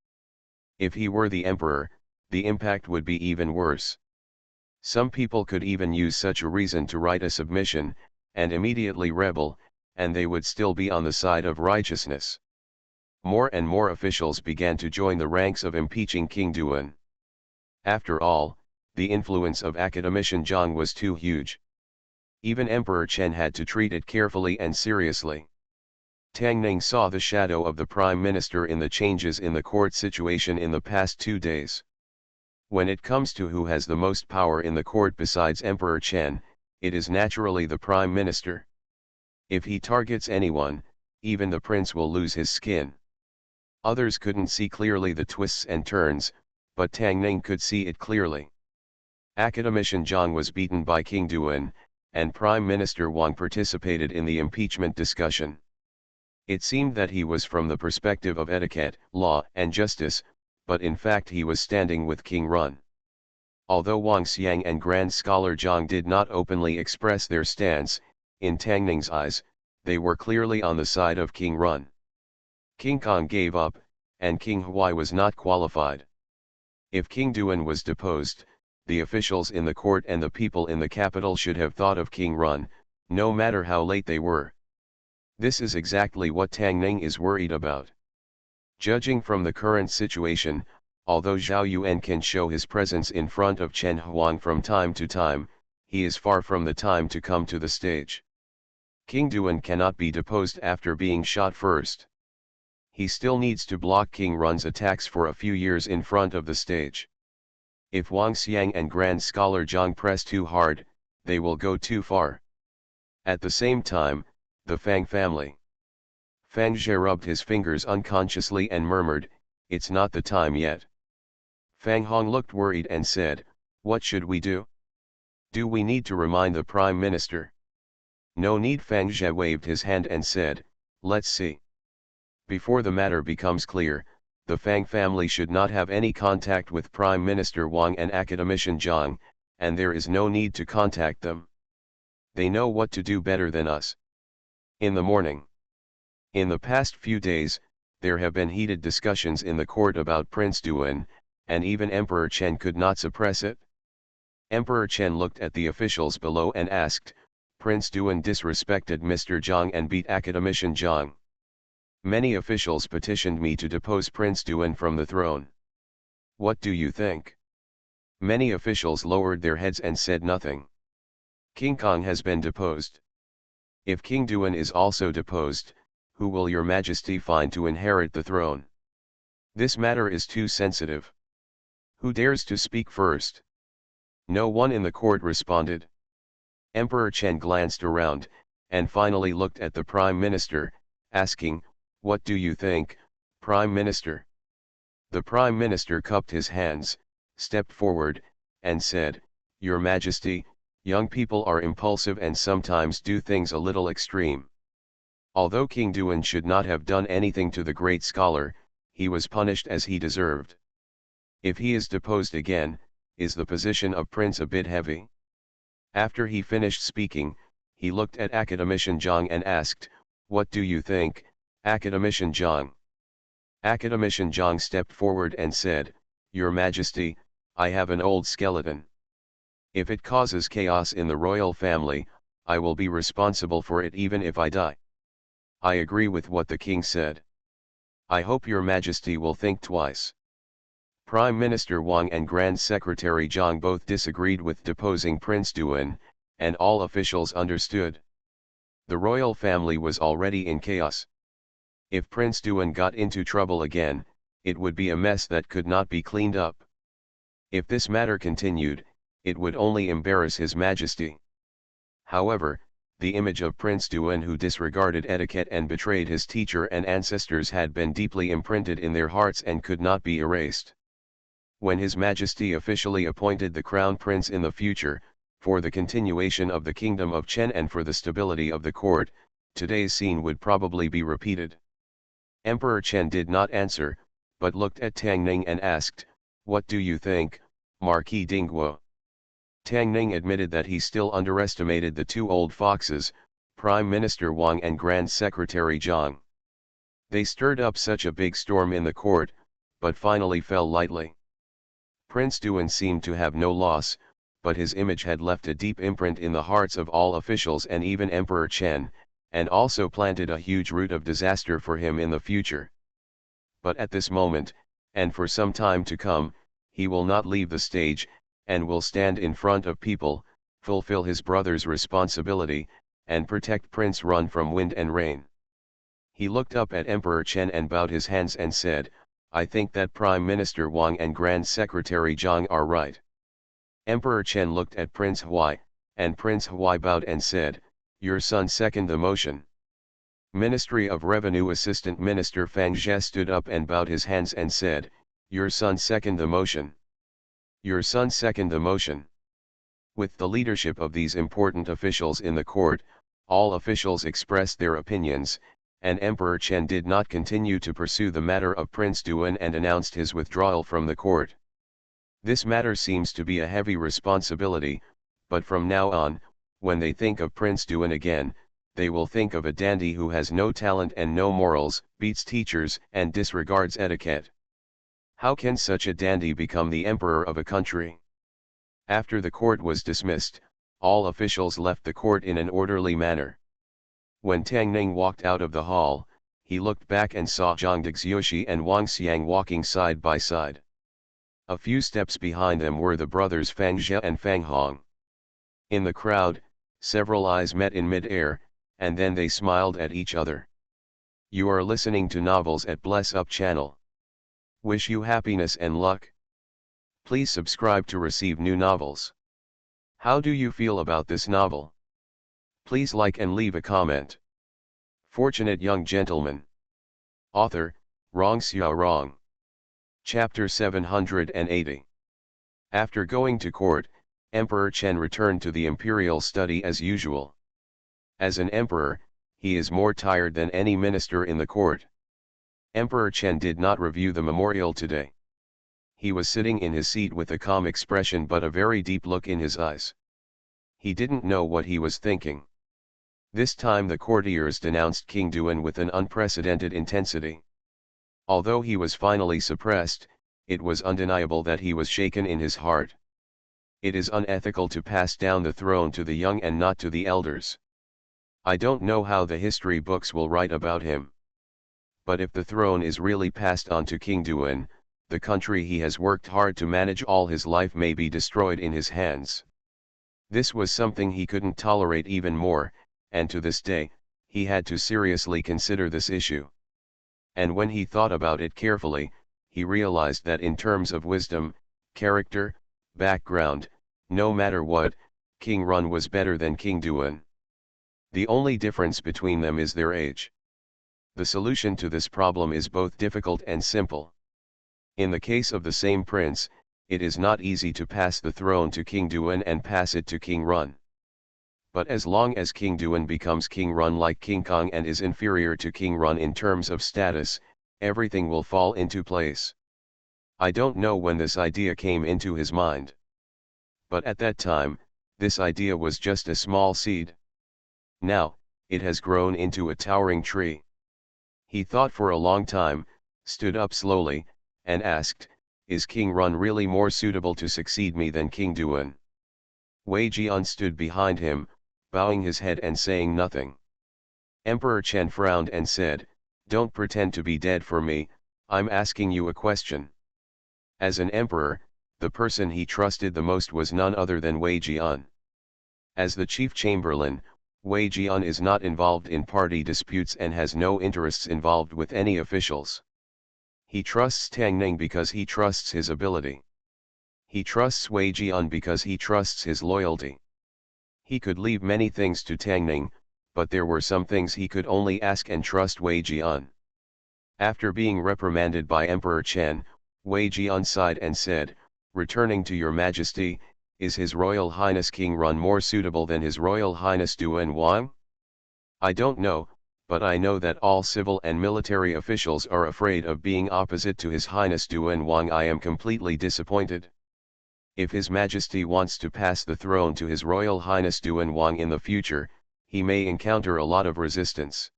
If he were the emperor, the impact would be even worse. Some people could even use such a reason to write a submission, and immediately rebel, and they would still be on the side of righteousness. More and more officials began to join the ranks of impeaching King Duan. After all, the influence of Academician Zhang was too huge. Even Emperor Chen had to treat it carefully and seriously. Tang Ning saw the shadow of the Prime Minister in the changes in the court situation in the past 2 days. When it comes to who has the most power in the court besides Emperor Chen, it is naturally the Prime Minister. If he targets anyone, even the prince will lose his skin. Others couldn't see clearly the twists and turns, but Tang Ning could see it clearly. Academician Zhang was beaten by King Duan, and Prime Minister Wang participated in the impeachment discussion. It seemed that he was from the perspective of etiquette, law, and justice, but in fact he was standing with King Run. Although Wang Xiang and Grand Scholar Zhang did not openly express their stance, in Tang Ning's eyes, they were clearly on the side of King Run. King Kong gave up, and King Huai was not qualified. If King Duan was deposed, the officials in the court and the people in the capital should have thought of King Run, no matter how late they were. This is exactly what Tang Ning is worried about. Judging from the current situation, although Zhao Yuan can show his presence in front of Chen Huang from time to time, he is far from the time to come to the stage. King Duan cannot be deposed after being shot first. He still needs to block King Run's attacks for a few years in front of the stage. If Wang Xiang and Grand Scholar Zhang press too hard, they will go too far. At the same time, the Fang family. Fang Zhe rubbed his fingers unconsciously and murmured, "It's not the time yet." Fang Hong looked worried and said, "What should we do? Do we need to remind the Prime Minister?" "No need." Fang Zhe waved his hand and said, "Let's see. Before the matter becomes clear, the Fang family should not have any contact with Prime Minister Wang and Academician Zhang, and there is no need to contact them. They know what to do better than us." In the morning. In the past few days, there have been heated discussions in the court about Prince Duan, and even Emperor Chen could not suppress it. Emperor Chen looked at the officials below and asked, "Prince Duan disrespected Mr. Zhang and beat Academician Zhang. Many officials petitioned me to depose Prince Duan from the throne. What do you think?" Many officials lowered their heads and said nothing. King Kong has been deposed. If King Duan is also deposed, who will your majesty find to inherit the throne? This matter is too sensitive. Who dares to speak first? No one in the court responded. Emperor Chen glanced around, and finally looked at the Prime Minister, asking, "What do you think, Prime Minister?" The Prime Minister cupped his hands, stepped forward, and said, "Your Majesty, young people are impulsive and sometimes do things a little extreme. Although King Duan should not have done anything to the great scholar, he was punished as he deserved. If he is deposed again, is the position of Prince a bit heavy?" After he finished speaking, he looked at Academician Zhang and asked, "What do you think, Academician Zhang?" Academician Zhang stepped forward and said, "Your Majesty, I have an old skeleton. If it causes chaos in the royal family, I will be responsible for it even if I die. I agree with what the king said. I hope your Majesty will think twice." Prime Minister Wang and Grand Secretary Zhang both disagreed with deposing Prince Duan, and all officials understood. The royal family was already in chaos. If Prince Duan got into trouble again, it would be a mess that could not be cleaned up. If this matter continued, it would only embarrass His Majesty. However, the image of Prince Duan who disregarded etiquette and betrayed his teacher and ancestors had been deeply imprinted in their hearts and could not be erased. When His Majesty officially appointed the Crown Prince in the future, for the continuation of the Kingdom of Chen and for the stability of the court, today's scene would probably be repeated. Emperor Chen did not answer, but looked at Tang Ning and asked, "What do you think, Marquis Dingguo?" Tang Ning admitted that he still underestimated the two old foxes, Prime Minister Wang and Grand Secretary Zhang. They stirred up such a big storm in the court, but finally fell lightly. Prince Duan seemed to have no loss, but his image had left a deep imprint in the hearts of all officials and even Emperor Chen, and also planted a huge root of disaster for him in the future. But at this moment, and for some time to come, he will not leave the stage, and will stand in front of people, fulfill his brother's responsibility, and protect Prince Run from wind and rain. He looked up at Emperor Chen and bowed his hands and said, "I think that Prime Minister Wang and Grand Secretary Zhang are right." Emperor Chen looked at Prince Huai, and Prince Huai bowed and said, "Your son seconded the motion." Ministry of Revenue Assistant Minister Fang Zhe stood up and bowed his hands and said, "Your son seconded the motion." Your son seconded the motion. With the leadership of these important officials in the court, all officials expressed their opinions, and Emperor Chen did not continue to pursue the matter of Prince Duan and announced his withdrawal from the court. This matter seems to be a heavy responsibility, but from now on, when they think of Prince Duan again, they will think of a dandy who has no talent and no morals, beats teachers and disregards etiquette. How can such a dandy become the emperor of a country? After the court was dismissed, all officials left the court in an orderly manner. When Tang Ning walked out of the hall, he looked back and saw Zhang Dixuoxi and Wang Xiang walking side by side. A few steps behind them were the brothers Fang Zhe and Fang Hong. In the crowd, several eyes met in mid-air, and then they smiled at each other. You are listening to Novels at Bless Up channel. Wish you happiness and luck. Please subscribe to receive new novels. How do you feel about this novel? Please like and leave a comment. Fortunate Young Gentleman. Author, Rong Xiao Rong. Chapter 780. After going to court, Emperor Chen returned to the imperial study as usual. As an emperor, he is more tired than any minister in the court. Emperor Chen did not review the memorial today. He was sitting in his seat with a calm expression but a very deep look in his eyes. He didn't know what he was thinking. This time the courtiers denounced King Duan with an unprecedented intensity. Although he was finally suppressed, it was undeniable that he was shaken in his heart. It is unethical to pass down the throne to the young and not to the elders. I don't know how the history books will write about him. But if the throne is really passed on to King Duan, the country he has worked hard to manage all his life may be destroyed in his hands. This was something he couldn't tolerate even more, and to this day, he had to seriously consider this issue. And when he thought about it carefully, he realized that in terms of wisdom, character, background, no matter what, King Run was better than King Duan. The only difference between them is their age. The solution to this problem is both difficult and simple. In the case of the same prince, it is not easy to pass the throne to King Duan and pass it to King Run. But as long as King Duan becomes King Run like King Kong and is inferior to King Run in terms of status, everything will fall into place. I don't know when this idea came into his mind. But at that time, this idea was just a small seed. Now, it has grown into a towering tree. He thought for a long time, stood up slowly, and asked, is King Run really more suitable to succeed me than King Duan? Wei Jian stood behind him, bowing his head and saying nothing. Emperor Chen frowned and said, don't pretend to be dead for me, I'm asking you a question. As an emperor, the person he trusted the most was none other than Wei Jian. As the chief chamberlain, Wei Jian is not involved in party disputes and has no interests involved with any officials. He trusts Tang Ning because he trusts his ability. He trusts Wei Jian because he trusts his loyalty. He could leave many things to Tang Ning, but there were some things he could only ask and trust Wei Jian. After being reprimanded by Emperor Chen, Wei Jian sighed and said, returning to your majesty, is His Royal Highness King Run more suitable than His Royal Highness Duan Wang? I don't know, but I know that all civil and military officials are afraid of being opposite to His Highness Duan Wang. I am completely disappointed. If His Majesty wants to pass the throne to His Royal Highness Duan Wang in the future, he may encounter a lot of resistance.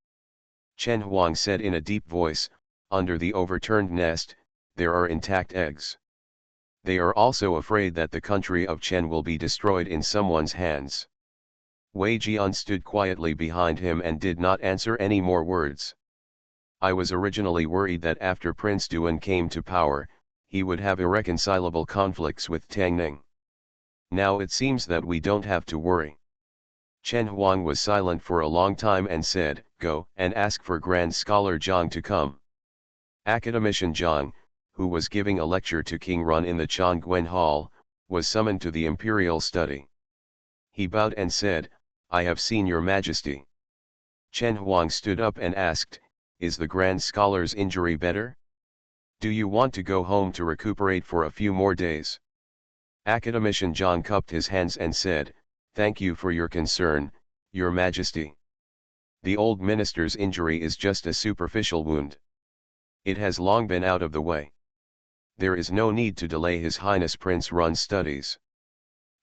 Chen Huang said in a deep voice, under the overturned nest, there are intact eggs. They are also afraid that the country of Chen will be destroyed in someone's hands. Wei Jian stood quietly behind him and did not answer any more words. I was originally worried that after Prince Duan came to power, he would have irreconcilable conflicts with Tang Ning. Now it seems that we don't have to worry. Chen Huang was silent for a long time and said, go and ask for Grand Scholar Zhang to come. Academician Zhang, who was giving a lecture to King Run in the Changguan Hall, was summoned to the imperial study. He bowed and said, I have seen your majesty. Chen Huang stood up and asked, is the Grand Scholar's injury better? Do you want to go home to recuperate for a few more days? Academician Zhang cupped his hands and said, thank you for your concern, your majesty. The old minister's injury is just a superficial wound. It has long been out of the way. There is no need to delay His Highness Prince Run's studies.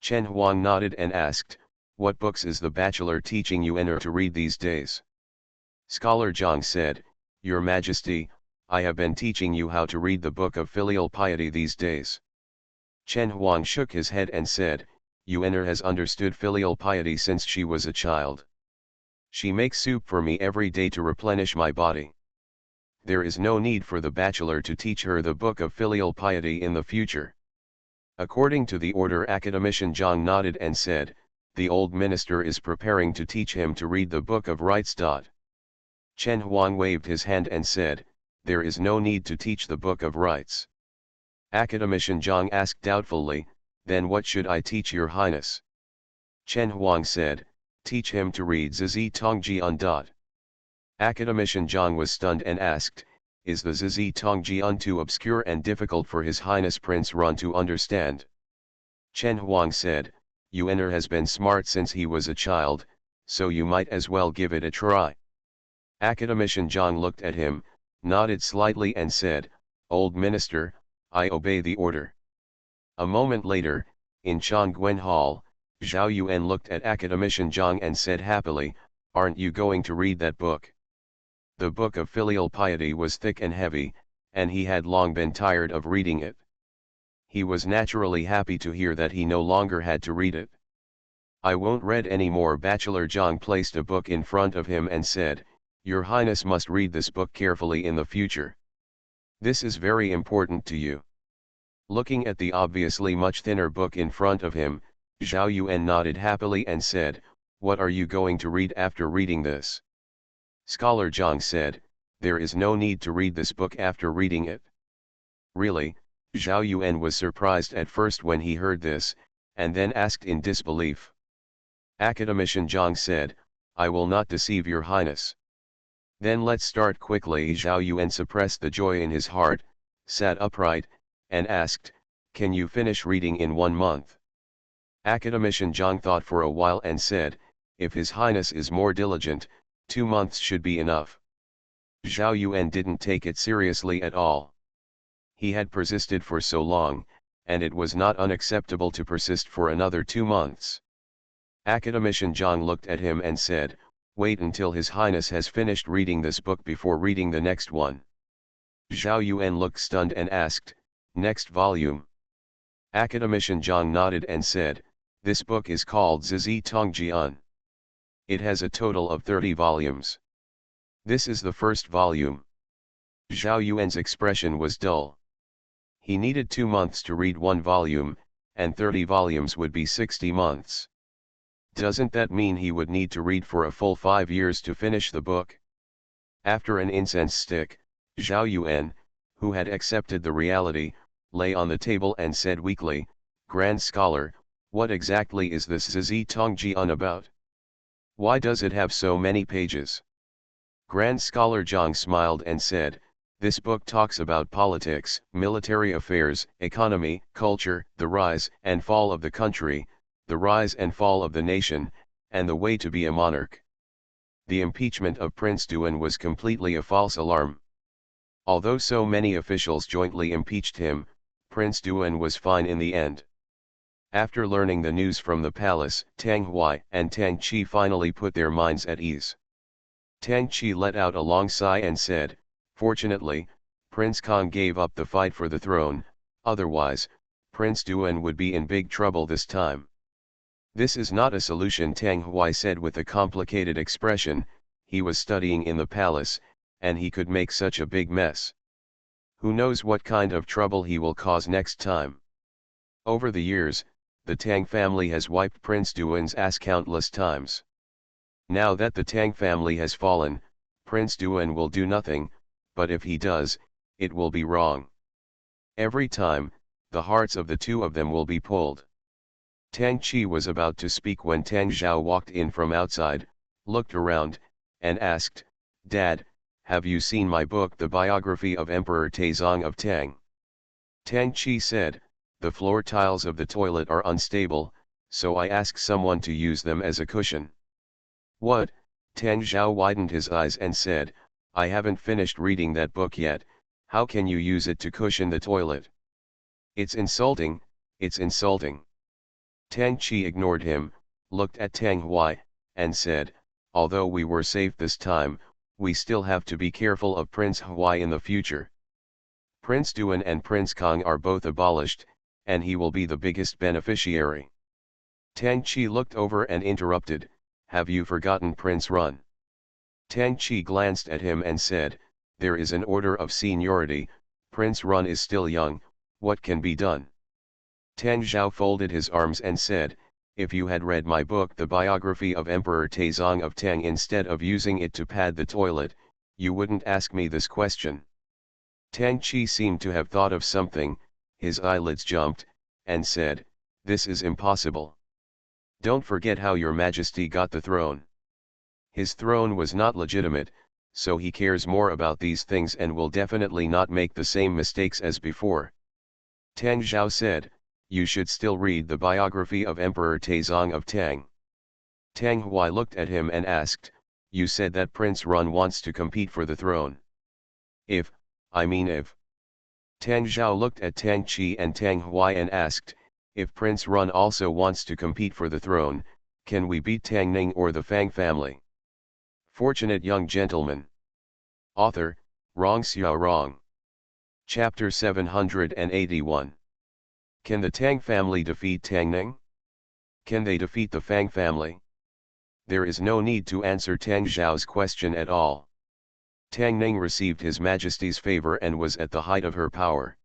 Chen Huang nodded and asked, "What books is the bachelor teaching Yuan to read these days?" Scholar Zhang said, "Your Majesty, I have been teaching you how to read the book of filial piety these days." Chen Huang shook his head and said, "Yuan has understood filial piety since she was a child. She makes soup for me every day to replenish my body. There is no need for the bachelor to teach her the book of filial piety in the future." According to the order, Academician Zhang nodded and said, "The old minister is preparing to teach him to read the book of rites." Chen Huang waved his hand and said, "There is no need to teach the book of rites." Academician Zhang asked doubtfully, "Then what should I teach your highness?" Chen Huang said, "Teach him to read Zizi Tongjian. Academician Zhang was stunned and asked, "Is the Zizi Tongjian too obscure and difficult for His Highness Prince Run to understand?" Chen Huang said, "Yuan has been smart since he was a child, so you might as well give it a try." Academician Zhang looked at him, nodded slightly and said, "Old minister, I obey the order." A moment later, in Changguan Hall, Zhao Yuan looked at Academician Zhang and said happily, "Aren't you going to read that book?" The book of filial piety was thick and heavy, and he had long been tired of reading it. He was naturally happy to hear that he no longer had to read it. "I won't read any more." Bachelor Zhang placed a book in front of him and said, "Your Highness must read this book carefully in the future. This is very important to you." Looking at the obviously much thinner book in front of him, Zhao Yuan nodded happily and said, "What are you going to read after reading this?" Scholar Zhang said, "There is no need to read this book after reading it." Really, Zhao Yuan was surprised at first when he heard this, and then asked in disbelief. Academician Zhang said, "I will not deceive your highness." "Then let's start quickly." Zhao Yuan suppressed the joy in his heart, sat upright, and asked, "Can you finish reading in 1 month?" Academician Zhang thought for a while and said, "If His Highness is more diligent, 2 months should be enough." Zhao Yuan didn't take it seriously at all. He had persisted for so long, and it was not unacceptable to persist for another 2 months. Academician Zhang looked at him and said, "Wait until His Highness has finished reading this book before reading the next one." Zhao Yuan looked stunned and asked, "Next volume?" Academician Zhang nodded and said, "This book is called Zizi Tongjian. It has a total of 30 volumes. This is the first volume." Zhao Yuan's expression was dull. He needed 2 months to read 1 volume, and 30 volumes would be 60 months. Doesn't that mean he would need to read for a full 5 years to finish the book? After an incense stick, Zhao Yuan, who had accepted the reality, lay on the table and said weakly, "Grand Scholar, what exactly is this Zizi Tongjian about? Why does it have so many pages?" Grand Scholar Zhang smiled and said, "This book talks about politics, military affairs, economy, culture, the rise and fall of the country, the rise and fall of the nation, and the way to be a monarch." The impeachment of Prince Duan was completely a false alarm. Although so many officials jointly impeached him, Prince Duan was fine in the end. After learning the news from the palace, Tang Hui and Tang Qi finally put their minds at ease. Tang Qi let out a long sigh and said, "Fortunately, Prince Kong gave up the fight for the throne, otherwise, Prince Duan would be in big trouble this time." "This is not a solution," Tang Hui said with a complicated expression. "He was studying in the palace, and he could make such a big mess. Who knows what kind of trouble he will cause next time. Over the years, the Tang family has wiped Prince Duan's ass countless times. Now that the Tang family has fallen, Prince Duan will do nothing, but if he does, it will be wrong. Every time, the hearts of the two of them will be pulled." Tang Qi was about to speak when Tang Zhao walked in from outside, looked around, and asked, "Dad, have you seen my book, The Biography of Emperor Taizong of Tang?" Tang Qi said, "The floor tiles of the toilet are unstable, so I asked someone to use them as a cushion." "What, Tang Zhao widened his eyes and said, I haven't finished reading that book yet, how can you use it to cushion the toilet? It's insulting, it's insulting. Tang Qi ignored him, looked at Tang Hui, and said, although we were safe this time, we still have to be careful of Prince Hui in the future. Prince Duan and Prince Kong are both abolished, and he will be the biggest beneficiary. Tang Qi looked over and interrupted, have you forgotten Prince Run? Tang Qi glanced at him and said, there is an order of seniority, Prince Run is still young, what can be done? Tang Zhao folded his arms and said, if you had read my book The Biography of Emperor Taizong of Tang instead of using it to pad the toilet, you wouldn't ask me this question. Tang Qi seemed to have thought of something, his eyelids jumped, and said, this is impossible. Don't forget how your majesty got the throne. His throne was not legitimate, so he cares more about these things and will definitely not make the same mistakes as before. Tang Zhao said, you should still read the biography of Emperor Taizong of Tang. Tang Hui looked at him and asked, you said that Prince Run wants to compete for the throne. If. Tang Zhao looked at Tang Qi and Tang Hui and asked, if Prince Run also wants to compete for the throne, can we beat Tang Ning or the Fang family? Fortunate Young Gentleman. Author, Rong Xiao Rong. Chapter 781. Can the Tang family defeat Tang Ning? Can they defeat the Fang family? There is no need to answer Tang Zhao's question at all. Tang Ning received His Majesty's favor and was at the height of her power.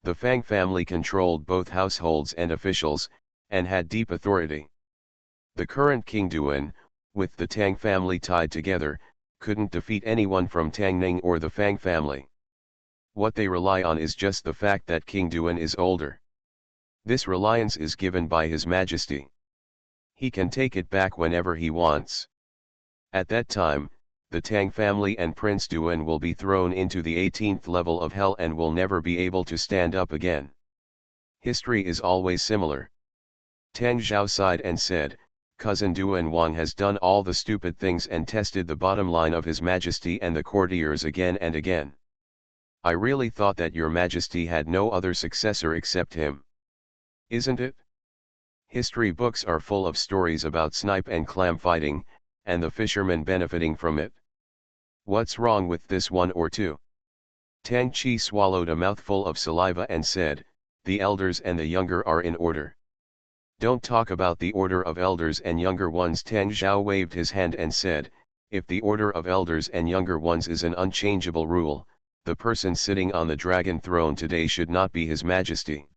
The Fang family controlled both households and officials, and had deep authority. The current King Duan, with the Tang family tied together, couldn't defeat anyone from Tang Ning or the Fang family. What they rely on is just the fact that King Duan is older. This reliance is given by His Majesty. He can take it back whenever he wants. At that time, the Tang family and Prince Duan will be thrown into the 18th level of hell and will never be able to stand up again. History is always similar. Tang Zhao sighed and said, Cousin Duan Wang has done all the stupid things and tested the bottom line of His Majesty and the courtiers again and again. I really thought that your Majesty had no other successor except him. Isn't it? History books are full of stories about snipe and clam fighting, and the fishermen benefiting from it. What's wrong with this one or two? Tang Qi swallowed a mouthful of saliva and said, the elders and the younger are in order. Don't talk about the order of elders and younger ones. Tang Zhao waved his hand and said, if the order of elders and younger ones is an unchangeable rule, the person sitting on the dragon throne today should not be His Majesty.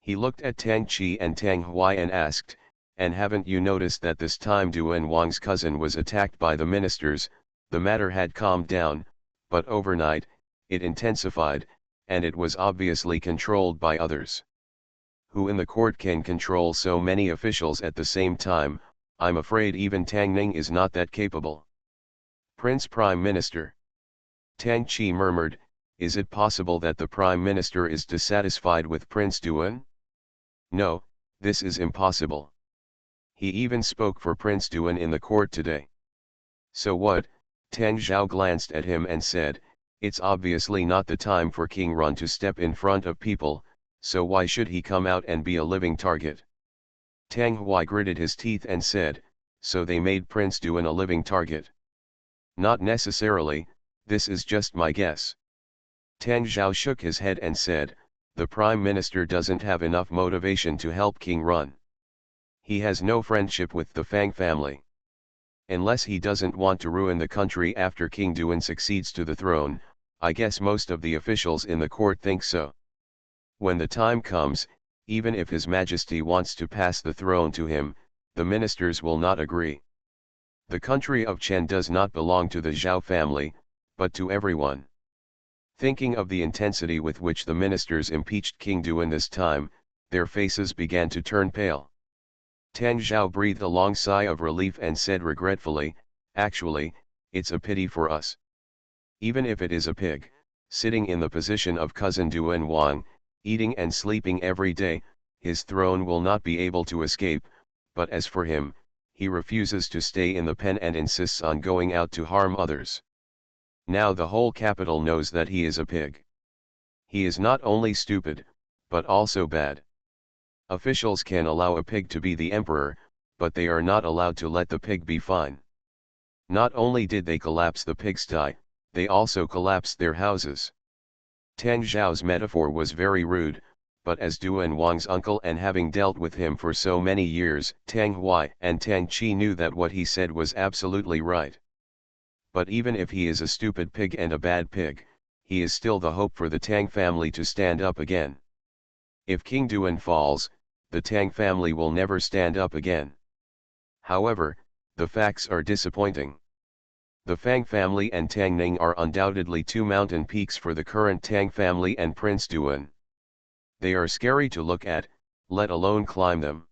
He looked at Tang Qi and Tang Hui and asked, and haven't you noticed that this time Duan Wang's cousin was attacked by the ministers? The matter had calmed down, but overnight, it intensified, and it was obviously controlled by others. Who in the court can control so many officials at the same time? I'm afraid even Tang Ning is not that capable. Prince Prime Minister. Tang Qi murmured, is it possible that the Prime Minister is dissatisfied with Prince Duan? No, this is impossible. He even spoke for Prince Duan in the court today. So what? Tang Zhao glanced at him and said, it's obviously not the time for King Run to step in front of people, so why should he come out and be a living target? Tang Hui gritted his teeth and said, so they made Prince Duan a living target. Not necessarily, this is just my guess. Tang Zhao shook his head and said, the Prime Minister doesn't have enough motivation to help King Run. He has no friendship with the Fang family. Unless he doesn't want to ruin the country after King Duan succeeds to the throne, I guess most of the officials in the court think so. When the time comes, even if His Majesty wants to pass the throne to him, the ministers will not agree. The country of Chen does not belong to the Zhao family, but to everyone. Thinking of the intensity with which the ministers impeached King Duan this time, their faces began to turn pale. Tang Zhao breathed a long sigh of relief and said regretfully, actually, it's a pity for us. Even if it is a pig, sitting in the position of cousin Duan Wang, eating and sleeping every day, his throne will not be able to escape, but as for him, he refuses to stay in the pen and insists on going out to harm others. Now the whole capital knows that he is a pig. He is not only stupid, but also bad. Officials can allow a pig to be the emperor, but they are not allowed to let the pig be fine. Not only did they collapse the pigsty, they also collapsed their houses. Tang Zhao's metaphor was very rude, but as Duan Wang's uncle and having dealt with him for so many years, Tang Hui and Tang Qi knew that what he said was absolutely right. But even if he is a stupid pig and a bad pig, he is still the hope for the Tang family to stand up again. If King Duan falls, the Tang family will never stand up again. However, the facts are disappointing. The Fang family and Tang Ning are undoubtedly two mountain peaks for the current Tang family and Prince Duan. They are scary to look at, let alone climb them.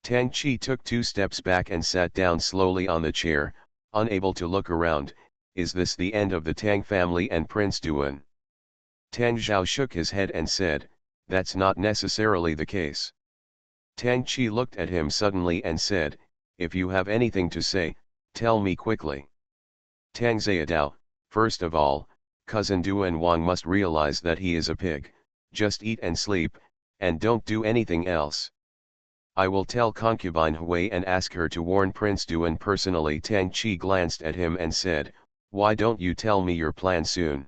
Tang Qi took 2 steps back and sat down slowly on the chair, unable to look around. Is this the end of the Tang family and Prince Duan? Tang Zhao shook his head and said, that's not necessarily the case. Tang Qi looked at him suddenly and said, if you have anything to say, tell me quickly. Tang Zayadao, first of all, cousin Duan Wang must realize that he is a pig, just eat and sleep, and don't do anything else. I will tell concubine Hui and ask her to warn Prince Duan personally. Tang Qi glanced at him and said, why don't you tell me your plan soon?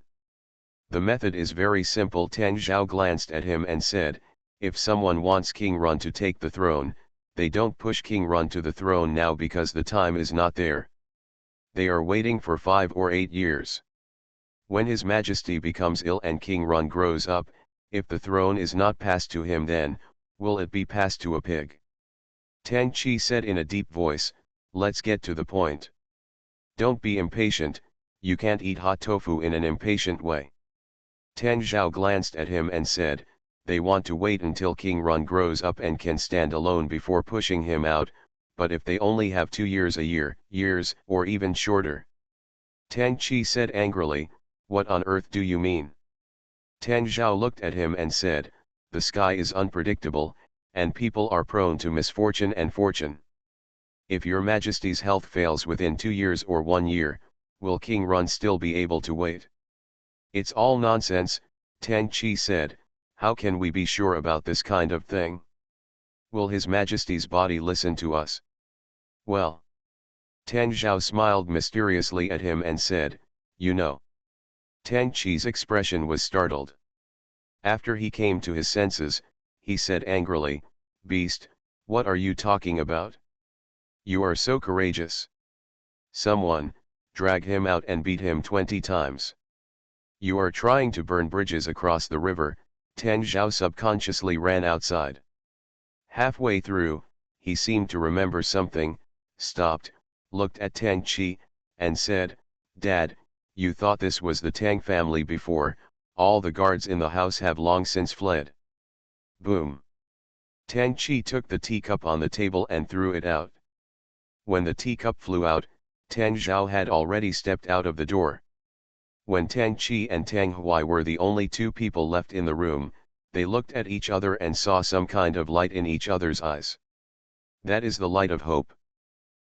The method is very simple. Tang Zhao glanced at him and said, if someone wants King Run to take the throne, they don't push King Run to the throne now because the time is not there. They are waiting for 5 or 8 years. When His Majesty becomes ill and King Run grows up, if the throne is not passed to him, then will it be passed to a pig? Tang Qi said in a deep voice, let's get to the point. Don't be impatient, you can't eat hot tofu in an impatient way. Tang Zhao glanced at him and said, they want to wait until King Run grows up and can stand alone before pushing him out, but if they only have 2 years, a year, years, or even shorter. Tang Qi said angrily, what on earth do you mean? Tang Zhao looked at him and said, the sky is unpredictable, and people are prone to misfortune and fortune. If your Majesty's health fails within 2 years or 1 year, will King Run still be able to wait? It's all nonsense, Tang Qi said, how can we be sure about this kind of thing? Will His Majesty's body listen to us? Well. Tang Zhao smiled mysteriously at him and said, you know. Tang Qi's expression was startled. After he came to his senses, he said angrily, beast, what are you talking about? You are so courageous. Someone, drag him out and beat him 20 times. You are trying to burn bridges across the river. Tang Zhao subconsciously ran outside. Halfway through, he seemed to remember something, stopped, looked at Tang Qi, and said, Dad, you thought this was the Tang family before, all the guards in the house have long since fled. Boom. Tang Qi took the teacup on the table and threw it out. When the teacup flew out, Tang Zhao had already stepped out of the door. When Tang Qi and Tang Hui were the only 2 people left in the room, they looked at each other and saw some kind of light in each other's eyes. That is the light of hope.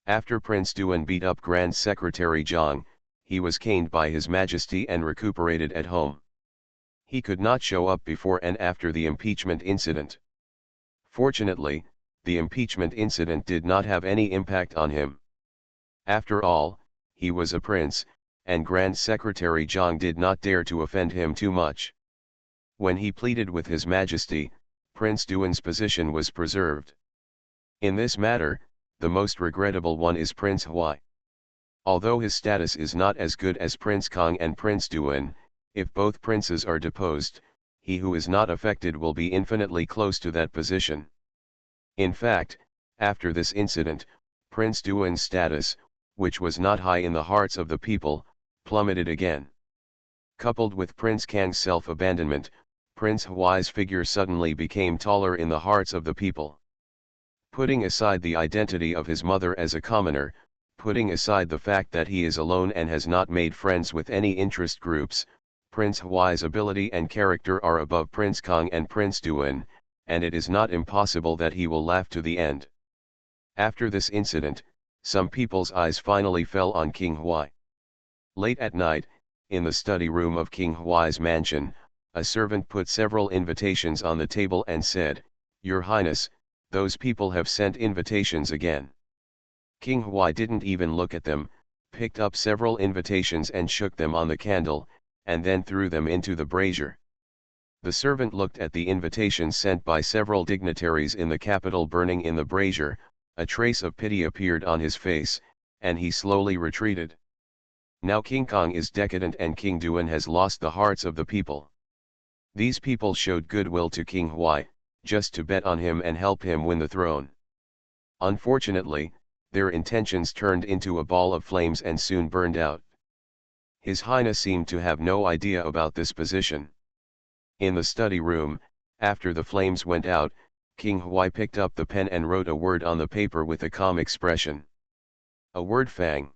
After Prince Duan beat up Grand Secretary Zhang, he was caned by His Majesty and recuperated at home. He could not show up before and after the impeachment incident. Fortunately, the impeachment incident did not have any impact on him. After all, he was a prince, and Grand Secretary Zhang did not dare to offend him too much. When he pleaded with His Majesty, Prince Duan's position was preserved. In this matter, the most regrettable one is Prince Hui. Although his status is not as good as Prince Kong and Prince Duan, if both princes are deposed, he who is not affected will be infinitely close to that position. In fact, after this incident, Prince Duan's status, which was not high in the hearts of the people, plummeted again. Coupled with Prince Kang's self-abandonment, Prince Huai's figure suddenly became taller in the hearts of the people. Putting aside the identity of his mother as a commoner, putting aside the fact that he is alone and has not made friends with any interest groups, Prince Huai's ability and character are above Prince Kong and Prince Duan, and it is not impossible that he will laugh to the end. After this incident, some people's eyes finally fell on King Huai. Late at night, in the study room of King Huai's mansion, a servant put several invitations on the table and said, "Your Highness, those people have sent invitations again." King Huai didn't even look at them, picked up several invitations and shook them on the candle, and then threw them into the brazier. The servant looked at the invitations sent by several dignitaries in the capital burning in the brazier, a trace of pity appeared on his face, and he slowly retreated. Now King Kong is decadent and King Duan has lost the hearts of the people. These people showed goodwill to King Huai, just to bet on him and help him win the throne. Unfortunately, their intentions turned into a ball of flames and soon burned out. His Highness seemed to have no idea about this position. In the study room, after the flames went out, King Huai picked up the pen and wrote a word on the paper with a calm expression. A word Fang.